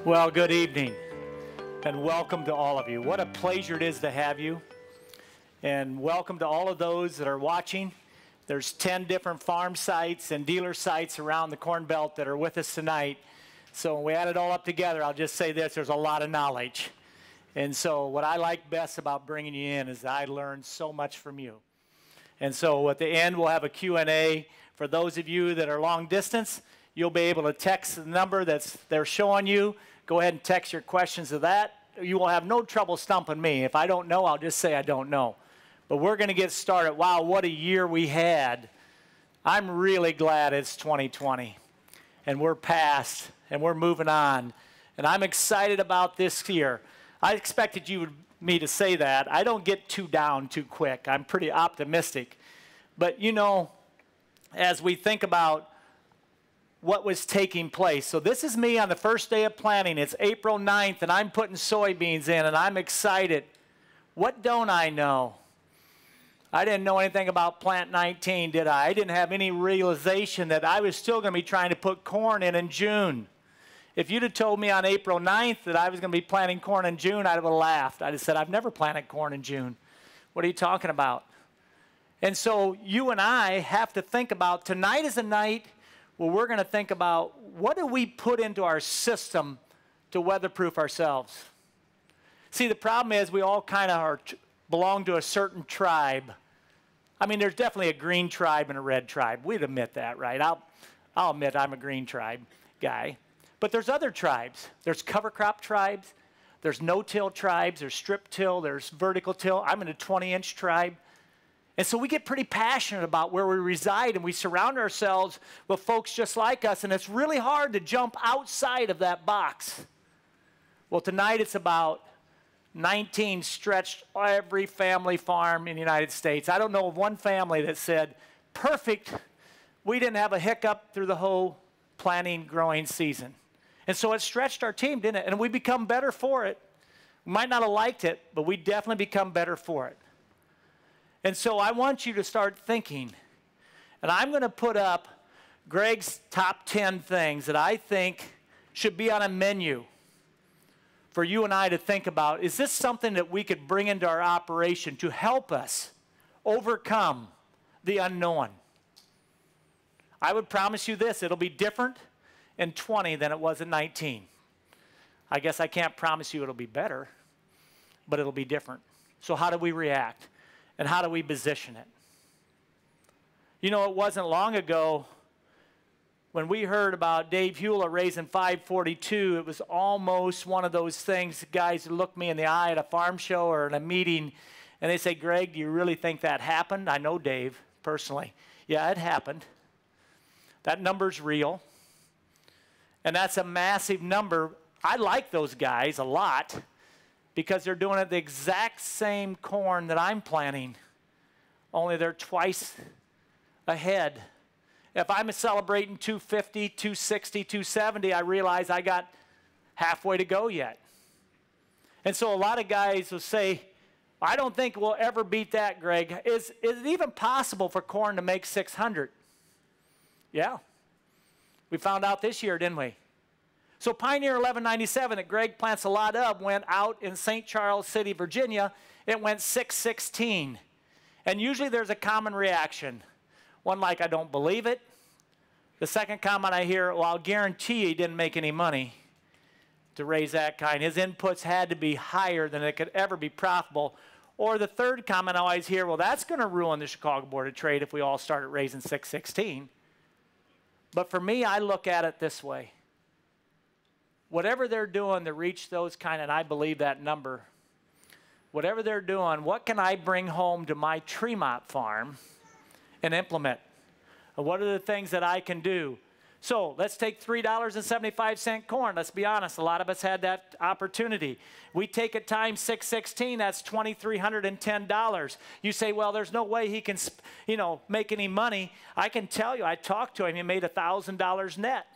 Well, good evening, and welcome to all of you. What a pleasure it is to have you, and welcome to all of those that are watching. There's 10 different farm sites and dealer sites around the Corn Belt that are with us tonight. So when we add it all up together, I'll just say this, there's a lot of knowledge. And so what I like best about bringing you in is I learned so much from you. And so at the end, we'll have a Q&A. For those of you that are long distance, you'll be able to text the number they're showing you. Go ahead and text your questions to that. You will have no trouble stumping me. If I don't know, I'll just say I don't know. But we're going to get started. Wow, what a year we had. I'm really glad it's 2020. And we're past, and we're moving on. And I'm excited about this year. I expected me to say that. I don't get too down too quick. I'm pretty optimistic. But you know, as we think about what was taking place. So this is me on the first day of planting. It's April 9th, and I'm putting soybeans in, and I'm excited. What don't I know? I didn't know anything about plant 19, did I? I didn't have any realization that I was still going to be trying to put corn in June. If you'd have told me on April 9th that I was going to be planting corn in June, I'd have laughed. I'd have said, I've never planted corn in June. What are you talking about? And so you and I have to think about, tonight is a night where we're going to think about what do we put into our system to weatherproof ourselves. See, the problem is we all kind of belong to a certain tribe. I mean, there's definitely a green tribe and a red tribe. We'd admit that, right? I'll admit I'm a green tribe guy. But there's other tribes. There's cover crop tribes. There's no-till tribes. There's strip till. There's vertical till. I'm in a 20-inch tribe. And so we get pretty passionate about where we reside, and we surround ourselves with folks just like us, and it's really hard to jump outside of that box. Well, tonight it's about 19 stretched every family farm in the United States. I don't know of one family that said, perfect, we didn't have a hiccup through the whole planting, growing season. And so it stretched our team, didn't it? And we become better for it. We might not have liked it, but we definitely become better for it. And so I want you to start thinking, and I'm going to put up Gregg's top 10 things that I think should be on a menu for you and I to think about. Is this something that we could bring into our operation to help us overcome the unknown? I would promise you this, it'll be different in 20 than it was in 19. I guess I can't promise you it'll be better, but it'll be different. So how do we react? And how do we position it? You know, it wasn't long ago when we heard about Dave Hewlett raising 542, it was almost one of those things, guys look me in the eye at a farm show or in a meeting, and they say, Gregg, do you really think that happened? I know Dave personally. Yeah, it happened. That number's real. And that's a massive number. I like those guys a lot, because they're doing it the exact same corn that I'm planting, only they're twice ahead. If I'm celebrating 250, 260, 270, I realize I got halfway to go yet. And so a lot of guys will say, I don't think we'll ever beat that, Gregg. Is it even possible for corn to make 600? Yeah. We found out this year, didn't we? So Pioneer 1197 that Gregg plants a lot of went out in St. Charles City, Virginia. It went 616. And usually there's a common reaction. One like, I don't believe it. The second comment I hear, well, I'll guarantee you he didn't make any money to raise that kind. His inputs had to be higher than it could ever be profitable. Or the third comment I always hear, well, that's going to ruin the Chicago Board of Trade if we all started raising 616. But for me, I look at it this way. Whatever they're doing to reach those kind, and I believe that number, whatever they're doing, what can I bring home to my Tremont farm and implement? And what are the things that I can do? So let's take $3.75 corn. Let's be honest, a lot of us had that opportunity. We take it times 616, that's $2,310. You say, well, there's no way he can, make any money. I can tell you, I talked to him, he made $1,000 net.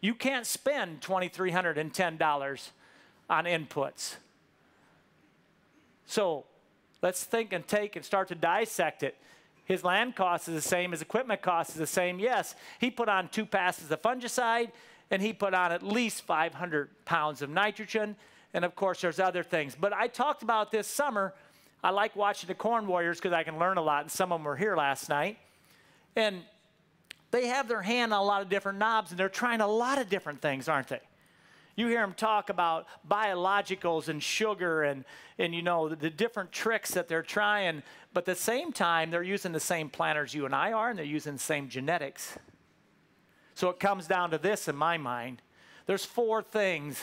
You can't spend $2,310 on inputs. So let's think and take and start to dissect it. His land cost is the same, his equipment cost is the same. Yes, he put on 2 passes of fungicide. and he put on at least 500 pounds of nitrogen. And of course, there's other things. But I talked about this summer. I like watching the Corn Warriors because I can learn a lot, and some of them were here last night. And they have their hand on a lot of different knobs, and they're trying a lot of different things, aren't they? You hear them talk about biologicals and sugar and you know, the different tricks that they're trying, but at the same time, they're using the same planters you and I are, and they're using the same genetics. So it comes down to this in my mind. There's 4 things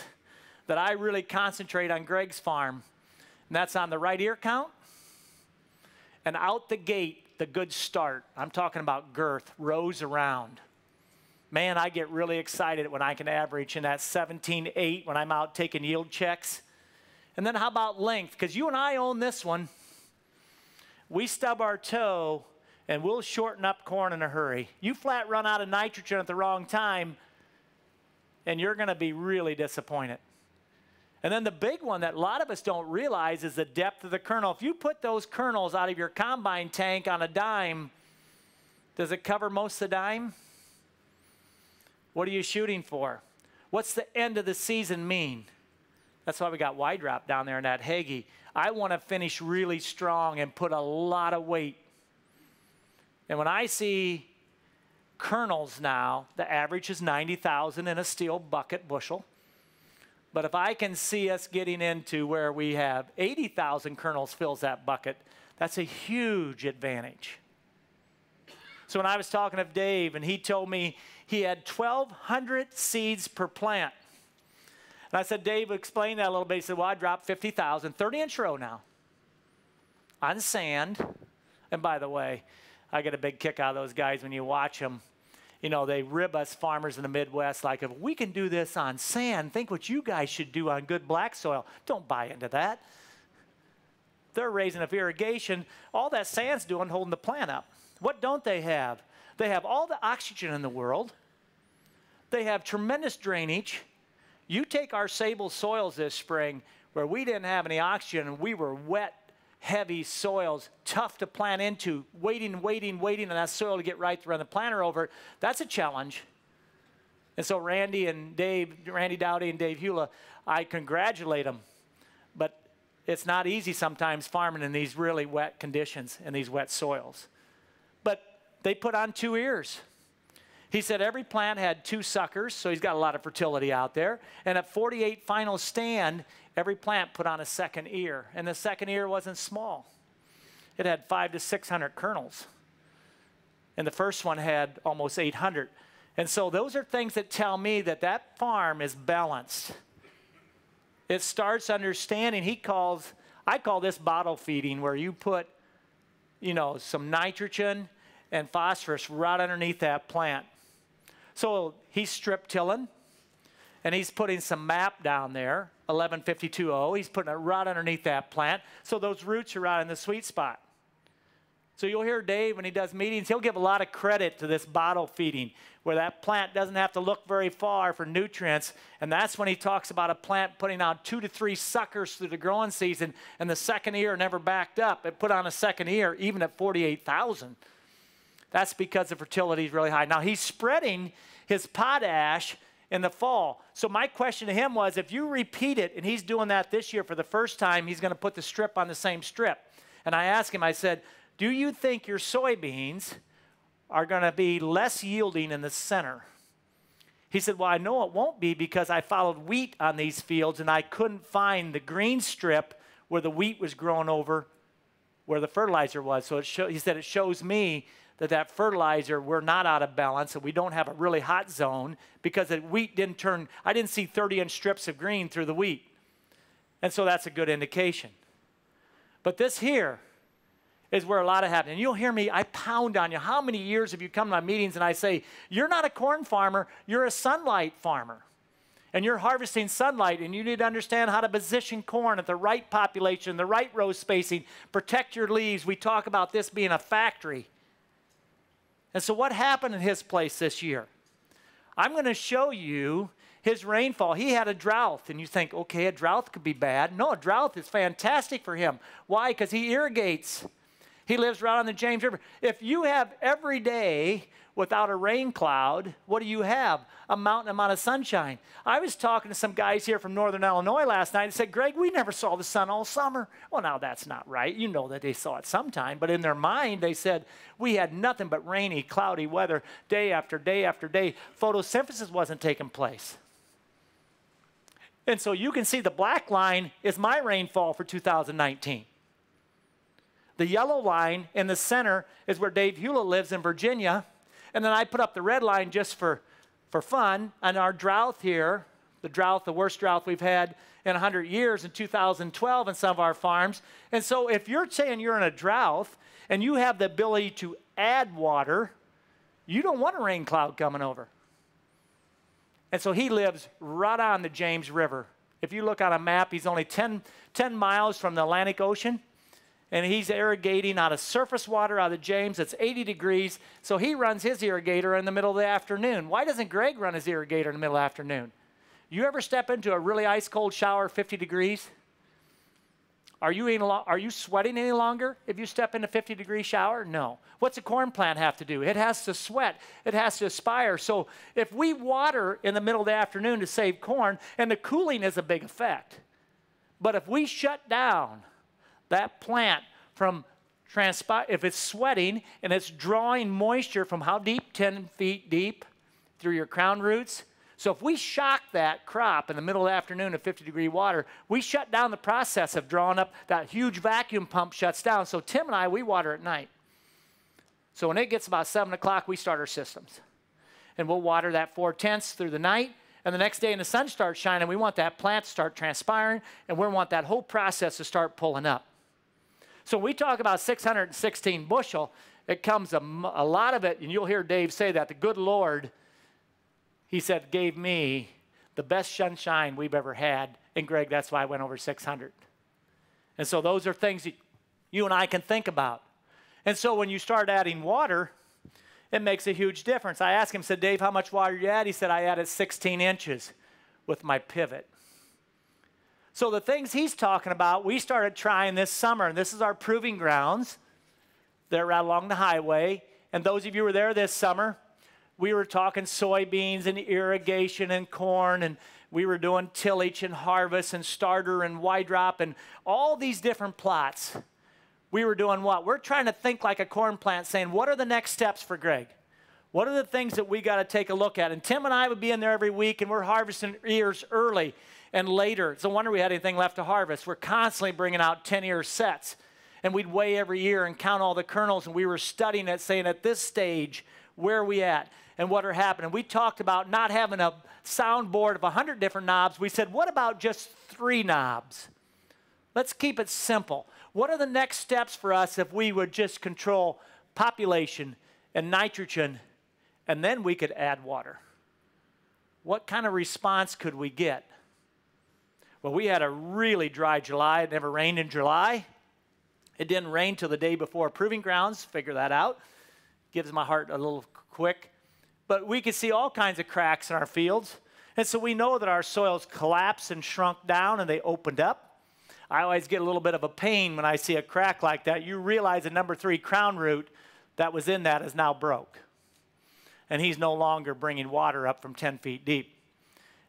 that I really concentrate on Gregg's farm, and that's on the right ear count, and out the gate, the good start. I'm talking about girth, rows around. Man, I get really excited when I can average in that 17.8 when I'm out taking yield checks. And then how about length? Because you and I own this one. We stub our toe, and we'll shorten up corn in a hurry. You flat run out of nitrogen at the wrong time, and you're going to be really disappointed. And then the big one that a lot of us don't realize is the depth of the kernel. If you put those kernels out of your combine tank on a dime, does it cover most of the dime? What are you shooting for? What's the end of the season mean? That's why we got wide drop down there in that Hagee. I want to finish really strong and put a lot of weight. And when I see kernels now, the average is 90,000 in a steel bucket bushel. But if I can see us getting into where we have 80,000 kernels fills that bucket, that's a huge advantage. So when I was talking to Dave, and he told me he had 1,200 seeds per plant. And I said, Dave, explain that a little bit. He said, well, I dropped 50,000, 30-inch row now, on sand. And by the way, I get a big kick out of those guys when you watch them. You know, they rib us farmers in the Midwest like, if we can do this on sand, think what you guys should do on good black soil. Don't buy into that. They're raising up irrigation. All that sand's doing, holding the plant up. What don't they have? They have all the oxygen in the world. They have tremendous drainage. You take our sable soils this spring where we didn't have any oxygen and we were wet, heavy soils, tough to plant into, waiting on that soil to get right to run the planter over. That's a challenge. And so Randy Dowdy and Dave Hula, I congratulate them. But it's not easy sometimes farming in these really wet conditions and these wet soils. But they put on 2 ears. He said every plant had 2 suckers, so he's got a lot of fertility out there. And at 48 final stand, every plant put on a second ear. And the second ear wasn't small. It had 500 to 600 kernels. And the first one had almost 800. And so those are things that tell me that that farm is balanced. It starts understanding, I call this bottle feeding, where you put, you know, some nitrogen and phosphorus right underneath that plant. So he's strip tilling, and he's putting some MAP down there, 1152O. He's putting it right underneath that plant, so those roots are right in the sweet spot. So you'll hear Dave when he does meetings, he'll give a lot of credit to this bottle feeding, where that plant doesn't have to look very far for nutrients, and that's when he talks about a plant putting out 2 to 3 suckers through the growing season, and the second ear never backed up. It put on a second ear, even at 48,000. That's because the fertility is really high. Now, he's spreading his potash in the fall. So my question to him was, if you repeat it, and he's doing that this year for the first time, he's going to put the strip on the same strip. And I asked him, I said, do you think your soybeans are going to be less yielding in the center? He said, well, I know it won't be because I followed wheat on these fields, and I couldn't find the green strip where the wheat was growing over where the fertilizer was. So he said, it shows me that fertilizer, we're not out of balance, and we don't have a really hot zone because the wheat didn't turn, I didn't see 30-inch strips of green through the wheat. And so that's a good indication. But this here is where a lot of happen. And you'll hear me, I pound on you. How many years have you come to my meetings and I say, you're not a corn farmer, you're a sunlight farmer. And you're harvesting sunlight, and you need to understand how to position corn at the right population, the right row spacing, protect your leaves. We talk about this being a factory. And so what happened in his place this year? I'm going to show you his rainfall. He had a drought, and you think, okay, a drought could be bad. No, a drought is fantastic for him. Why? Because he irrigates. He lives right on the James River. If you have every day without a rain cloud, what do you have? A mountain amount of sunshine. I was talking to some guys here from Northern Illinois last night and said, Greg, we never saw the sun all summer. Well, now that's not right. You know that they saw it sometime. But in their mind, they said, we had nothing but rainy, cloudy weather day after day after day. Photosynthesis wasn't taking place. And so you can see the black line is my rainfall for 2019. The yellow line in the center is where Dave Hewlett lives in Virginia. And then I put up the red line just for fun. And our drought here, the worst drought we've had in 100 years in 2012 in some of our farms. And so if you're saying you're in a drought and you have the ability to add water, you don't want a rain cloud coming over. And so he lives right on the James River. If you look on a map, he's only 10 miles from the Atlantic Ocean. And he's irrigating out of surface water out of the James. It's 80 degrees. So he runs his irrigator in the middle of the afternoon. Why doesn't Gregg run his irrigator in the middle of the afternoon? You ever step into a really ice cold shower, 50 degrees? Are you sweating any longer if you step in a 50-degree shower? No. What's a corn plant have to do? It has to sweat. It has to aspire. So if we water in the middle of the afternoon to save corn, and the cooling is a big effect. But if we shut down that plant from if it's sweating and it's drawing moisture from how deep? 10 feet deep through your crown roots. So if we shock that crop in the middle of the afternoon at 50-degree water, we shut down the process of drawing up. That huge vacuum pump shuts down. So Tim and I, we water at night. So when it gets about 7 o'clock, we start our systems. And we'll water that 4/10 through the night. And the next day when the sun starts shining, we want that plant to start transpiring, and we want that whole process to start pulling up. So when we talk about 616 bushel, it comes a lot of it, and you'll hear Dave say that, the good Lord, he said, gave me the best sunshine we've ever had. And Greg, that's why I went over 600. And so those are things that you and I can think about. And so when you start adding water, it makes a huge difference. I asked him, said, Dave, how much water you add? He said, I added 16 inches with my pivot. So the things he's talking about, we started trying this summer, and this is our proving grounds. They're right along the highway. And those of you who were there this summer, we were talking soybeans and irrigation and corn, and we were doing tillage and harvest and starter and wide drop and all these different plots. We were doing what? We're trying to think like a corn plant, saying, what are the next steps for Gregg? What are the things that we got to take a look at? And Tim and I would be in there every week, and we're harvesting ears early and later. It's no wonder we had anything left to harvest. We're constantly bringing out 10-ear sets. And we'd weigh every year and count all the kernels, and we were studying it, saying at this stage, where are we at and what are happening? We talked about not having a soundboard of 100 different knobs. We said, what about just 3 knobs? Let's keep it simple. What are the next steps for us if we would just control population and nitrogen, and then we could add water? What kind of response could we get? Well, we had a really dry July. It never rained in July. It didn't rain till the day before proving grounds. Figure that out. Gives my heart a little quick. But we could see all kinds of cracks in our fields. And so we know that our soils collapsed and shrunk down, and they opened up. I always get a little bit of a pain when I see a crack like that. You realize the number 3 crown root that was in that is now broke. And he's no longer bringing water up from 10 feet deep.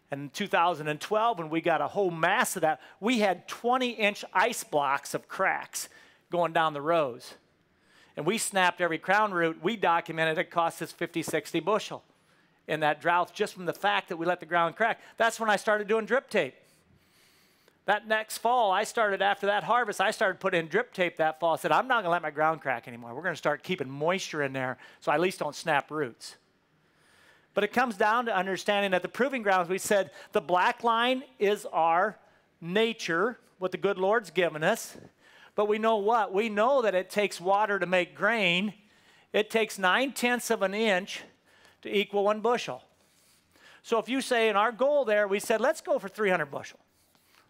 And in 2012, when we got a whole mass of that, we had 20-inch ice blocks of cracks going down the rows. And we snapped every crown root. We documented it cost us 50, 60 bushel in that drought just from the fact that we let the ground crack. That's when I started doing drip tape. That next fall, after that harvest, I started putting in drip tape that fall. I said, I'm not going to let my ground crack anymore. We're going to start keeping moisture in there so I at least don't snap roots. But it comes down to understanding that the proving grounds, we said the black line is our nature, what the good Lord's given us. But we know what? We know that it takes water to make grain. It takes 9/10 of an inch to equal 1 bushel. So if you say, in our goal there, we said, let's go for 300 bushel.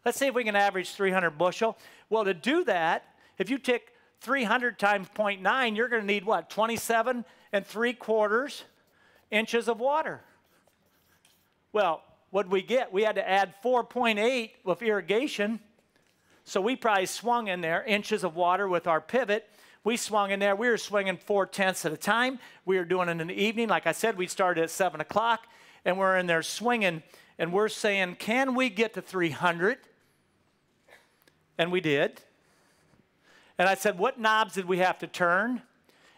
Let's see if we can average 300 bushel. Well, to do that, if you take 300 times 0.9, you're going to need what? 27 3/4 inches of water. Well, what did we get? We had to add 4.8 with irrigation. So we probably swung in there inches of water with our pivot. We swung in there. We were swinging 4/10 at a time. We were doing it in the evening. Like I said, we started at 7 o'clock, and we're in there swinging, and we're saying, can we get to 300? And we did. And I said, what knobs did we have to turn?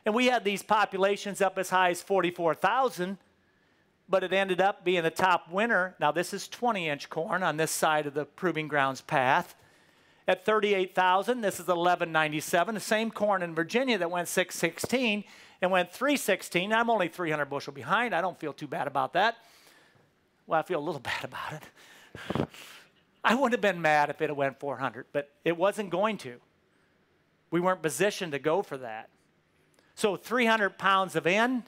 And we had these populations up as high as 44,000, but it ended up being the top winner. Now, this is 20-inch corn on this side of the Proving Grounds path. At 38,000, this is 1197. The same corn in Virginia that went 616 and went 316. I'm only 300 bushel behind. I don't feel too bad about that. Well, I feel a little bad about it. I wouldn't have been mad if it had went 400, but it wasn't going to. We weren't positioned to go for that. So 300 pounds of N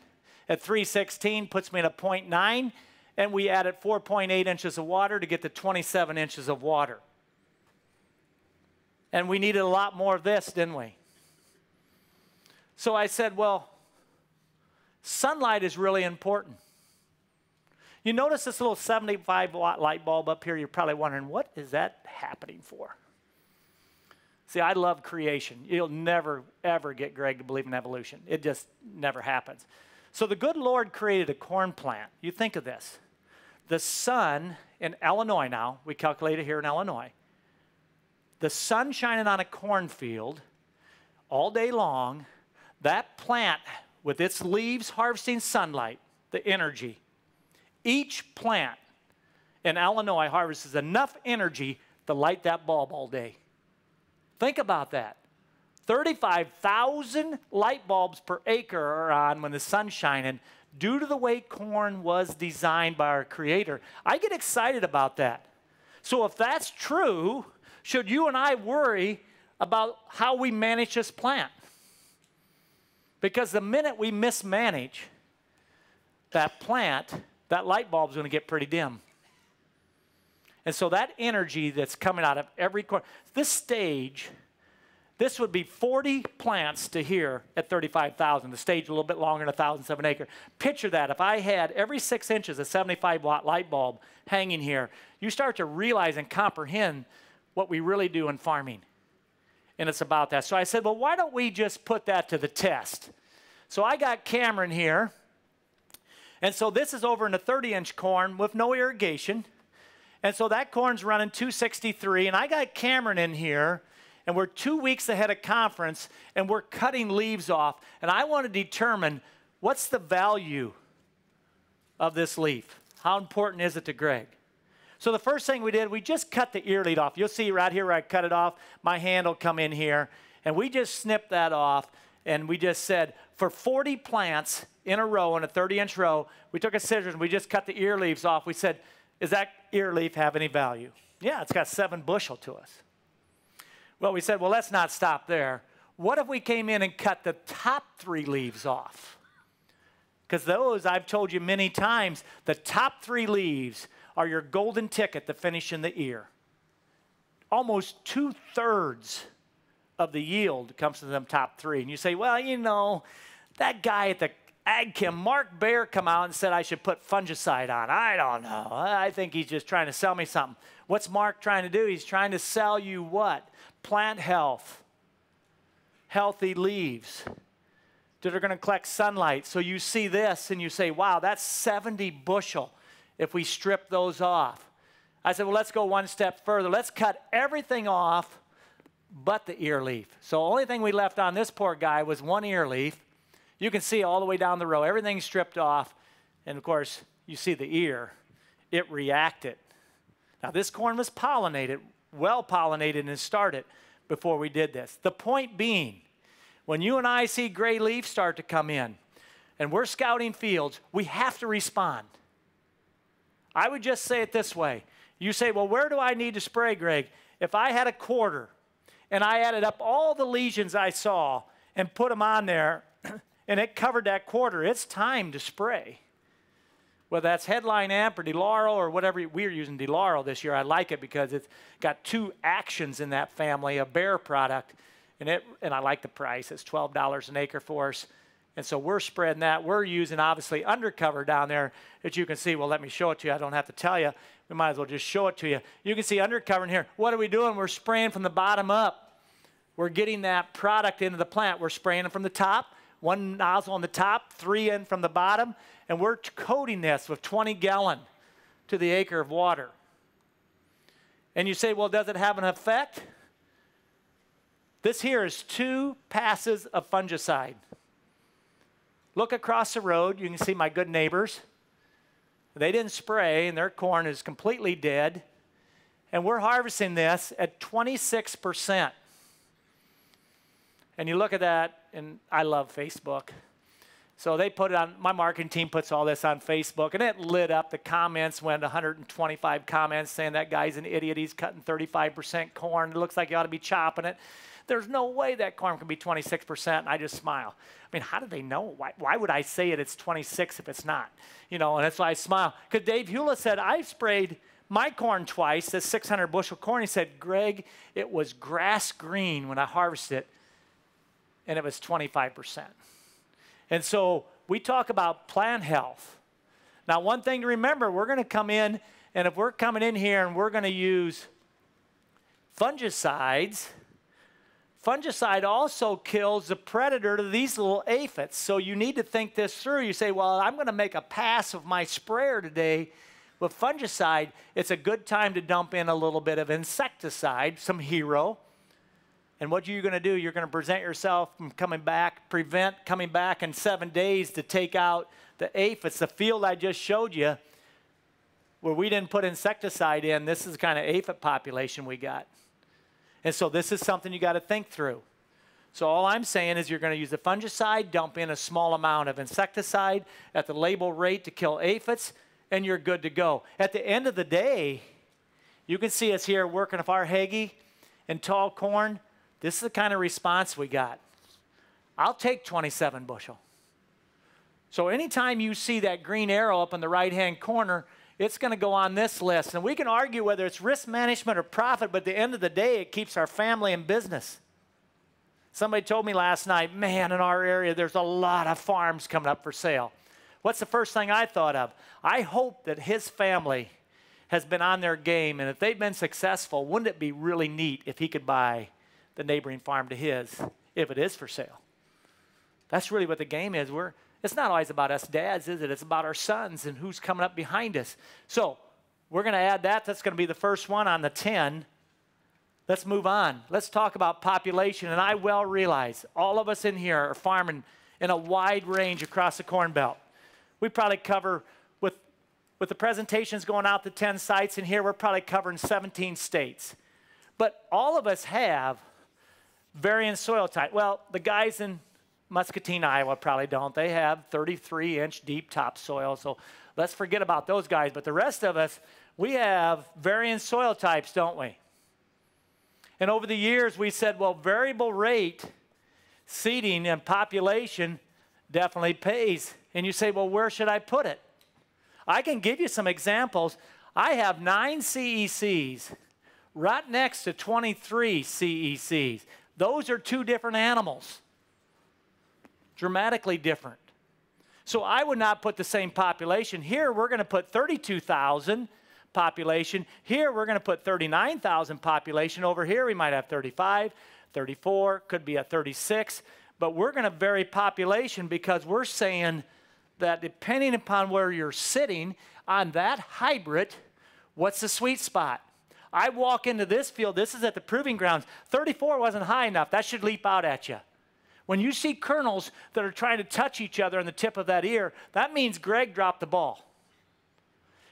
at 316 puts me at a 0.9, and we added 4.8 inches of water to get to 27 inches of water. And we needed a lot more of this, didn't we? So I said, well, sunlight is really important. You notice this little 75-watt light bulb up here. You're probably wondering, what is that happening for? See, I love creation. You'll never, ever get Gregg to believe in evolution. It just never happens. So the good Lord created a corn plant. You think of this. The sun in Illinois now, we calculate it here in Illinois, the sun shining on a cornfield all day long, that plant with its leaves harvesting sunlight, the energy, each plant in Illinois harvests enough energy to light that bulb all day. Think about that. 35,000 light bulbs per acre are on when the sun's shining due to the way corn was designed by our Creator. I get excited about that. So if that's true, should you and I worry about how we manage this plant? Because the minute we mismanage that plant, that light bulb's going to get pretty dim. And so that energy that's coming out of every corn, this stage, this would be 40 plants to here at 35,000. The stage a little bit longer than 1,007 acre. Picture that. If I had every 6 inches a 75-watt light bulb hanging here, you start to realize and comprehend what we really do in farming. And it's about that. So I said, well, why don't we just put that to the test? So I got Cameron here. And so this is over in a 30-inch corn with no irrigation. And so that corn's running 263, and I got Cameron in here, and we're 2 weeks ahead of conference, and we're cutting leaves off, and I want to determine what's the value of this leaf. How important is it to Gregg? So the first thing we did, we just cut the ear lead off. You'll see right here where I cut it off, my hand will come in here, and we just snipped that off, and we just said, for 40 plants in a row, in a 30-inch row, we took a scissors and we just cut the ear leaves off. We said, does that ear leaf have any value? Yeah, it's got 7 bushel to us. Well, we said, well, let's not stop there. What if we came in and cut the top 3 leaves off? Because those, I've told you many times, the top 3 leaves are your golden ticket to finish in the ear. Almost 2/3 of the yield comes from them top 3. And you say, well, you know, that guy at the Ag Chem, Mark Baer, come out and said I should put fungicide on. I don't know. I think he's just trying to sell me something. What's Mark trying to do? He's trying to sell you what? Plant health, healthy leaves that are going to collect sunlight. So you see this and you say, wow, that's 70 bushel if we strip those off. I said, well, let's go one step further. Let's cut everything off but the ear leaf. So the only thing we left on this poor guy was 1 ear leaf. You can see all the way down the row, everything's stripped off. And of course, you see the ear. It reacted. Now this corn was pollinated, well pollinated and started before we did this. The point being, when you and I see gray leaves start to come in and we're scouting fields, we have to respond. I would just say it this way. You say, well, where do I need to spray, Gregg? If I had a quarter and I added up all the lesions I saw and put them on there, and it covered that quarter, it's time to spray. Whether that's Headline Amp or DeLauro or whatever, we're using DeLauro this year. I like it because it's got 2 actions in that family, a Bayer product, and I like the price. It's $12 an acre for us. And so we're spreading that. We're using, obviously, undercover down there that you can see. Well, let me show it to you. I don't have to tell you. We might as well just show it to you. You can see undercover in here. What are we doing? We're spraying from the bottom up. we're getting that product into the plant. We're spraying it from the top, one nozzle on the top, 3 in from the bottom, and we're coating this with 20 gallon to the acre of water. And you say, well, does it have an effect? This here is 2 passes of fungicide. Look across the road. You can see my good neighbors. They didn't spray, and their corn is completely dead. And we're harvesting this at 26%. And you look at that, and I love Facebook. So they put it on, my marketing team puts all this on Facebook, and it lit up. The comments went 125 comments saying that guy's an idiot. He's cutting 35% corn. It looks like you ought to be chopping it. There's no way that corn can be 26%, and I just smile. I mean, how do they know? Why would I say it's 26 if it's not? You know, and that's why I smile. Because Dave Hewlett said, I sprayed my corn twice, this 600 bushel corn. He said, Greg, it was grass green when I harvested it, and it was 25%. And so we talk about plant health. Now, one thing to remember, we're going to come in, and if we're coming in here and we're going to use fungicides, fungicide also kills the predator to these little aphids. So you need to think this through. You say, well, I'm going to make a pass of my sprayer today with fungicide. It's a good time to dump in a little bit of insecticide, some Hero. And what are you going to do? You're going to prevent yourself from coming back in 7 days to take out the aphids. The field I just showed you, where we didn't put insecticide in, this is the kind of aphid population we got. And so this is something you got to think through. So all I'm saying is you're going to use the fungicide, dump in a small amount of insecticide at the label rate to kill aphids, and you're good to go. At the end of the day, you can see us here working with our Hagee and tall corn. This is the kind of response we got. I'll take 27 bushel. So anytime you see that green arrow up in the right-hand corner, it's going to go on this list. And we can argue whether it's risk management or profit, but at the end of the day, it keeps our family in business. Somebody told me last night, man, in our area, there's a lot of farms coming up for sale. What's the first thing I thought of? I hope that his family has been on their game, and if they've been successful, wouldn't it be really neat if he could buy the neighboring farm to his, if it is for sale? That's really what the game is. It's not always about us dads, is it? It's about our sons and who's coming up behind us. So we're going to add that. That's going to be the first one on the 10. Let's move on. Let's talk about population. And I well realize all of us in here are farming in a wide range across the Corn Belt. We probably cover, with the presentations going out to 10 sites in here, we're probably covering 17 states. But all of us have varying soil type. Well, the guys in Muscatine, Iowa probably don't. They have 33-inch deep topsoil, so let's forget about those guys. But the rest of us, we have varying soil types, don't we? And over the years, we said, well, variable rate seeding and population definitely pays. And you say, well, where should I put it? I can give you some examples. I have 9 CECs right next to 23 CECs. Those are 2 different animals, dramatically different. So I would not put the same population. Here we're going to put 32,000 population. Here we're going to put 39,000 population. Over here we might have 35, 34, could be a 36. But we're going to vary population because we're saying that depending upon where you're sitting on that hybrid, what's the sweet spot? I walk into this field, this is at the proving grounds. 34 wasn't high enough. That should leap out at you. When you see kernels that are trying to touch each other on the tip of that ear, that means Gregg dropped the ball.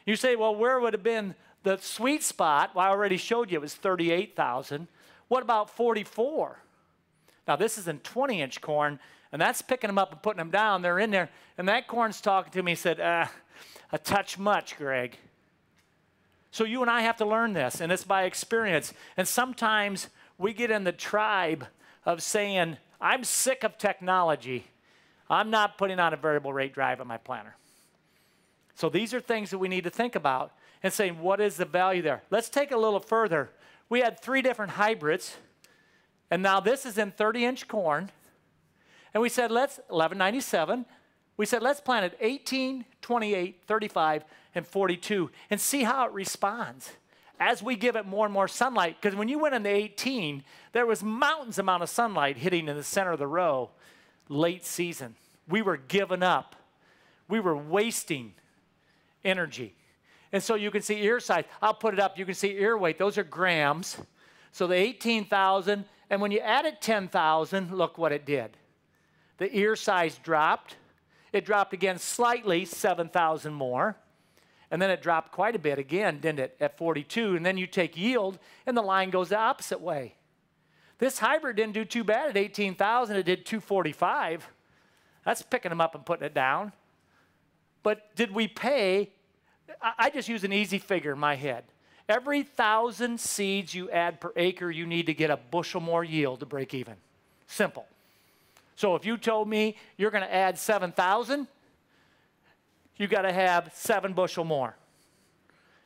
You say, well, where would have been the sweet spot? Well, I already showed you it was 38,000. What about 44? Now, this is in 20-inch corn, and that's picking them up and putting them down. They're in there, and that corn's talking to me and said, a touch much, Gregg. So you and I have to learn this, and it's by experience. And sometimes we get in the tribe of saying, I'm sick of technology. I'm not putting on a variable rate drive on my planter. So these are things that we need to think about and saying, what is the value there? Let's take a little further. We had 3 different hybrids, and now this is in 30-inch corn. And we said, 1197. We said, let's plant it 18, 28, 35, and 42 and see how it responds. as we give it more and more sunlight, because when you went into 18, there was mountains amount of sunlight hitting in the center of the row late season. We were giving up. We were wasting energy. And so you can see ear size. I'll put it up. You can see ear weight. Those are grams. So the 18,000, and when you added 10,000, look what it did. The ear size dropped. It dropped again slightly, 7,000 more. And then it dropped quite a bit again, didn't it, at 42. And then you take yield, and the line goes the opposite way. This hybrid didn't do too bad at 18,000. It did 245. That's picking them up and putting it down. But did we pay? I just use an easy figure in my head. Every 1,000 seeds you add per acre, you need to get a bushel more yield to break even. Simple. So if you told me you're going to add 7,000, you got to have 7 bushel more.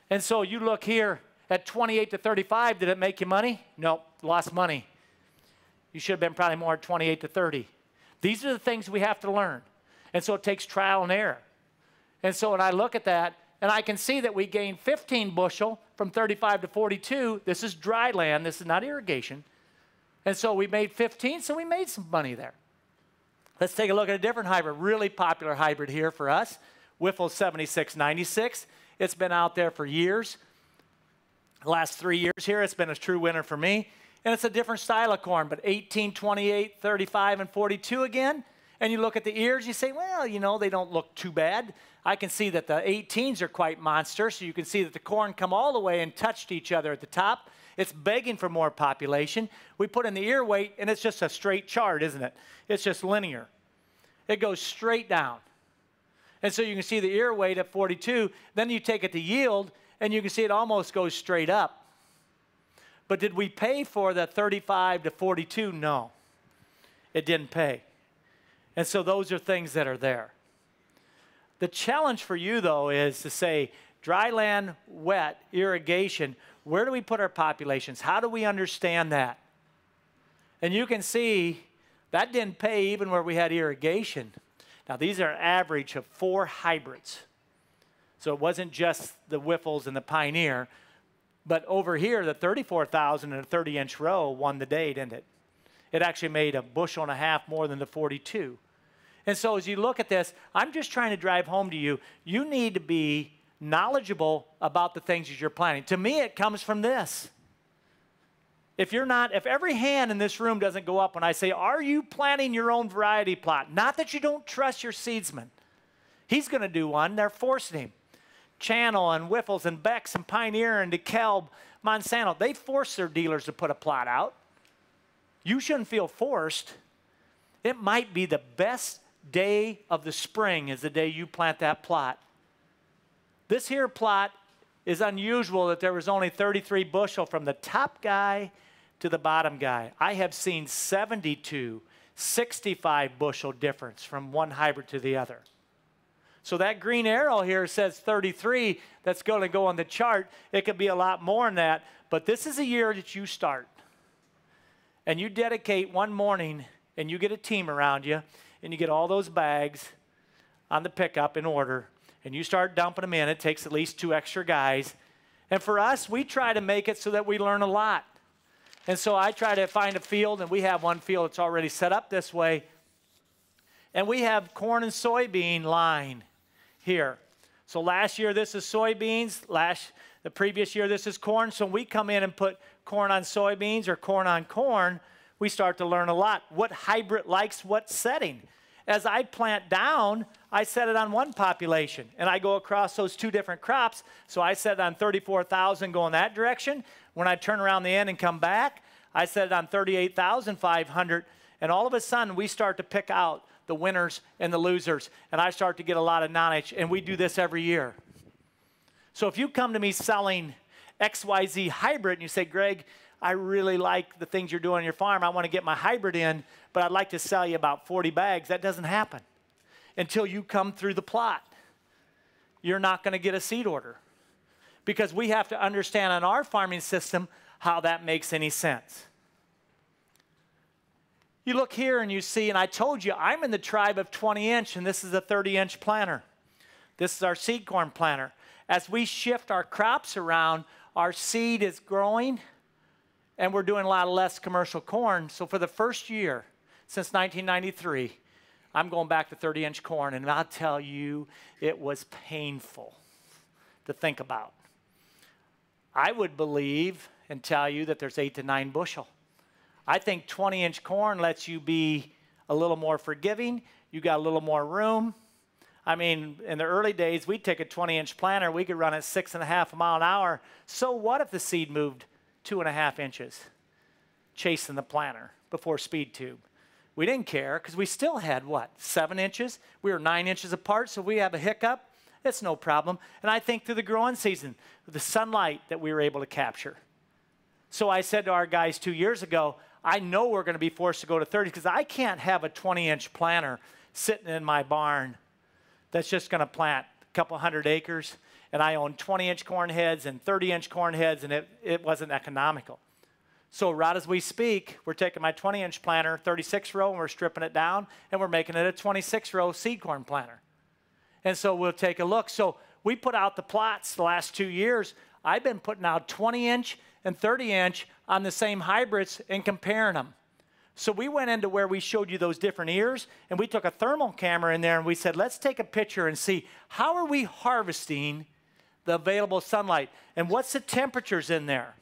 And so you look here at 28 to 35, did it make you money? Nope, lost money. You should have been probably more at 28 to 30. These are the things we have to learn. And so it takes trial and error. And so when I look at that, and I can see that we gained 15 bushel from 35 to 42. This is dry land. This is not irrigation. And so we made 15, so we made some money there. Let's take a look at a different hybrid, really popular hybrid here for us, Wiffle 7696. It's been out there for years. The last 3 years here, it's been a true winner for me. And it's a different style of corn, but 18, 28, 35, and 42 again. And you look at the ears, you say, well, you know, they don't look too bad. I can see that the 18s are quite monster, so you can see that the corn come all the way and touched each other at the top. It's begging for more population. We put in the ear weight, and it's just a straight chart, isn't it? It's just linear. It goes straight down. And so you can see the ear weight at 42. Then you take it to yield, and you can see it almost goes straight up. But did we pay for the 35 to 42? No. It didn't pay. And so those are things that are there. The challenge for you, though, is to say, dry land, wet, irrigation, where do we put our populations? How do we understand that? And you can see that didn't pay even where we had irrigation. Now, these are an average of 4 hybrids. So it wasn't just the Wiffles and the Pioneer, but over here, the 34,000 in a 30-inch row won the day, didn't it? It actually made 1.5 bushels more than the 42. And so as you look at this, I'm just trying to drive home to you, you need to be knowledgeable about the things that you're planting. To me, it comes from this. If every hand in this room doesn't go up when I say, are you planting your own variety plot? Not that you don't trust your seedsman. He's going to do one. They're forcing him. Channel and Wiffles and Becks and Pioneer and DeKalb, Monsanto, they force their dealers to put a plot out. You shouldn't feel forced. It might be the best day of the spring is the day you plant that plot. This here plot is unusual that there was only 33 bushel from the top guy to the bottom guy. I have seen 72, 65 bushel difference from one hybrid to the other. So that green arrow here says 33. That's going to go on the chart. It could be a lot more than that, but this is a year that you start. And you dedicate one morning and you get a team around you and you get all those bags on the pickup in order and you start dumping them in. It takes at least 2 extra guys. And for us, we try to make it so that we learn a lot. And so I try to find a field, and we have one field that's already set up this way. And we have corn and soybean line here. So last year, this is soybeans. The previous year, this is corn. So when we come in and put corn on soybeans or corn on corn, we start to learn a lot. What hybrid likes what setting? As I plant down, I set it on one population, and I go across those 2 different crops. So I set it on 34,000 going that direction. When I turn around the end and come back, I set it on 38,500, and all of a sudden, we start to pick out the winners and the losers, and I start to get a lot of knowledge, and we do this every year. So if you come to me selling XYZ hybrid, and you say, Greg, I really like the things you're doing on your farm. I want to get my hybrid in, but I'd like to sell you about 40 bags. That doesn't happen until you come through the plot. You're not going to get a seed order because we have to understand on our farming system how that makes any sense. You look here and you see, and I told you, I'm in the tribe of 20-inch, and this is a 30-inch planter. This is our seed corn planter. As we shift our crops around, our seed is growing, and we're doing a lot less commercial corn. So for the first year since 1993, I'm going back to 30-inch corn, and I'll tell you, it was painful to think about. I would believe and tell you that there's 8 to 9 bushel. I think 20-inch corn lets you be a little more forgiving. You got a little more room. I mean, in the early days, we'd take a 20-inch planter. We could run at 6.5 miles an hour. So what if the seed moved 2.5 inches, chasing the planter before speed tube? We didn't care because we still had, what, 7 inches? We were 9 inches apart, so we have a hiccup. It's no problem. And I think through the growing season, the sunlight that we were able to capture. So I said to our guys 2 years ago, I know we're going to be forced to go to 30 because I can't have a 20-inch planter sitting in my barn that's just going to plant a couple hundred acres, and I own 20-inch corn heads and 30-inch corn heads, and it wasn't economical. So right as we speak, we're taking my 20-inch planter, 36-row, and we're stripping it down, and we're making it a 26-row seed corn planter. And so we'll take a look. So we put out the plots the last 2 years. I've been putting out 20-inch and 30-inch on the same hybrids and comparing them. So we went into where we showed you those different ears, and we took a thermal camera in there, and we said, let's take a picture and see how are we harvesting the available sunlight, and what's the temperatures in there.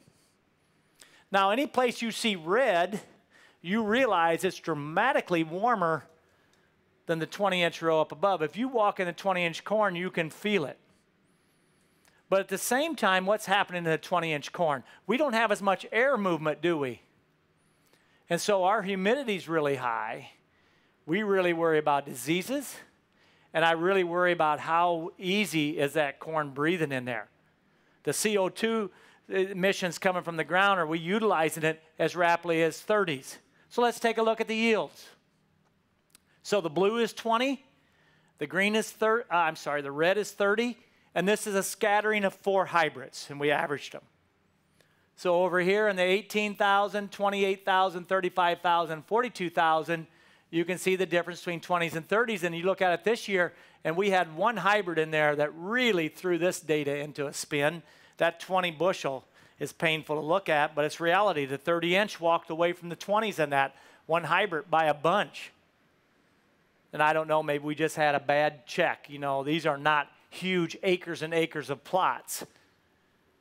Now, any place you see red, you realize it's dramatically warmer than the 20-inch row up above. If you walk in the 20-inch corn, you can feel it. But at the same time, what's happening in the 20-inch corn? We don't have as much air movement, do we? And so our humidity's really high. We really worry about diseases, and I really worry about how easy is that corn breathing in there. The CO2 emissions coming from the ground, are we utilizing it as rapidly as 30s? So let's take a look at the yields. So the blue is 20, the green is the red is 30, and this is a scattering of 4 hybrids, and we averaged them. So over here in the 18,000, 28,000, 35,000, 42,000, you can see the difference between 20s and 30s, and you look at it this year, and we had 1 hybrid in there that really threw this data into a spin. That 20 bushel is painful to look at, but it's reality. The 30-inch walked away from the 20s in that 1 hybrid by a bunch. And I don't know, maybe we just had a bad check. You know, these are not huge acres and acres of plots.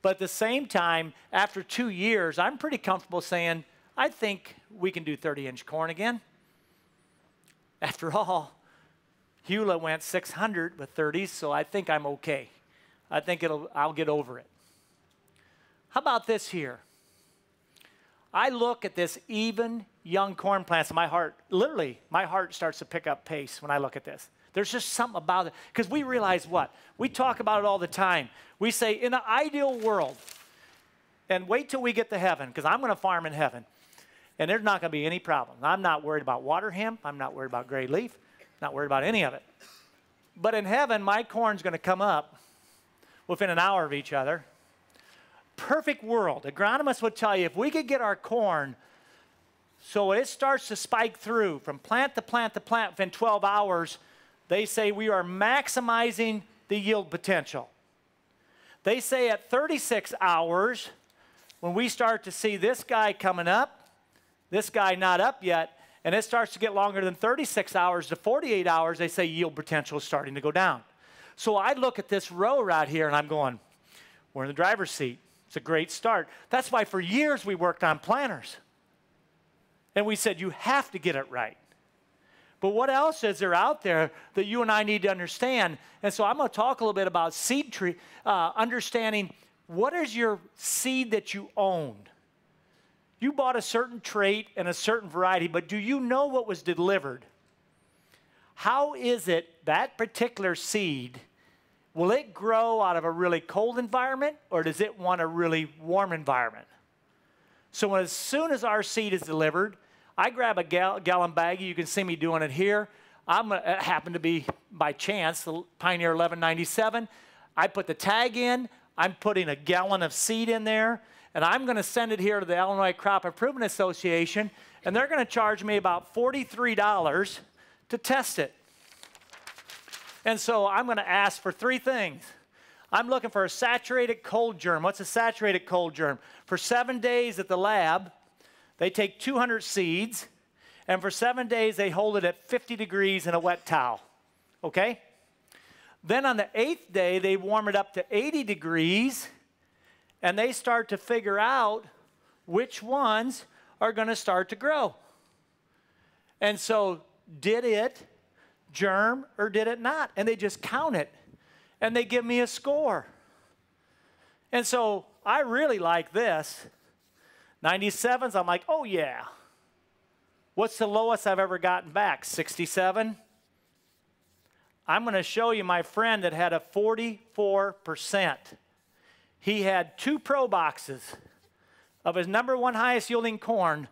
But at the same time, after 2 years, I'm pretty comfortable saying, I think we can do 30-inch corn again. After all, Hewlett went 600 with 30s, so I think I'm okay. I think I'll get over it. How about this here? I look at this even young corn plants, and my heart starts to pick up pace when I look at this. There's just something about it. Because we realize what? We talk about it all the time. We say, in an ideal world, and wait till we get to heaven, because I'm going to farm in heaven, and there's not going to be any problem. I'm not worried about water hemp. I'm not worried about gray leaf. Not worried about any of it. But in heaven, my corn's going to come up within an hour of each other. Perfect world. Agronomists would tell you, if we could get our corn so it starts to spike through from plant to plant to plant within 12 hours, they say we are maximizing the yield potential. They say at 36 hours, when we start to see this guy coming up, this guy not up yet, and it starts to get longer than 36 hours to 48 hours, they say yield potential is starting to go down. So I look at this row right here, and I'm going, we're in the driver's seat. It's a great start. That's why for years we worked on planters. And we said, you have to get it right. But what else is there out there that you and I need to understand? And so I'm going to talk a little bit about seed tree, understanding what is your seed that you own. You bought a certain trait and a certain variety, but do you know what was delivered? How is it that particular seed, will it grow out of a really cold environment, or does it want a really warm environment? So as soon as our seed is delivered, I grab a gallon baggie. You can see me doing it here. It happened to be, by chance, the Pioneer 1197. I put the tag in. I'm putting a gallon of seed in there, and I'm going to send it here to the Illinois Crop Improvement Association, and they're going to charge me about $43 to test it. And so I'm going to ask for 3 things. I'm looking for a saturated cold germ. What's a saturated cold germ? For 7 days at the lab, they take 200 seeds, and for 7 days they hold it at 50 degrees in a wet towel, okay? Then on the 8th day, they warm it up to 80 degrees, and they start to figure out which ones are going to start to grow. And so, did it germ or did it not? And they just count it, and they give me a score. And so, I really like this. 97s, I'm like, oh yeah. What's the lowest I've ever gotten back? 67? I'm going to show you my friend that had a 44%. He had 2 pro boxes of his #1 highest yielding corn,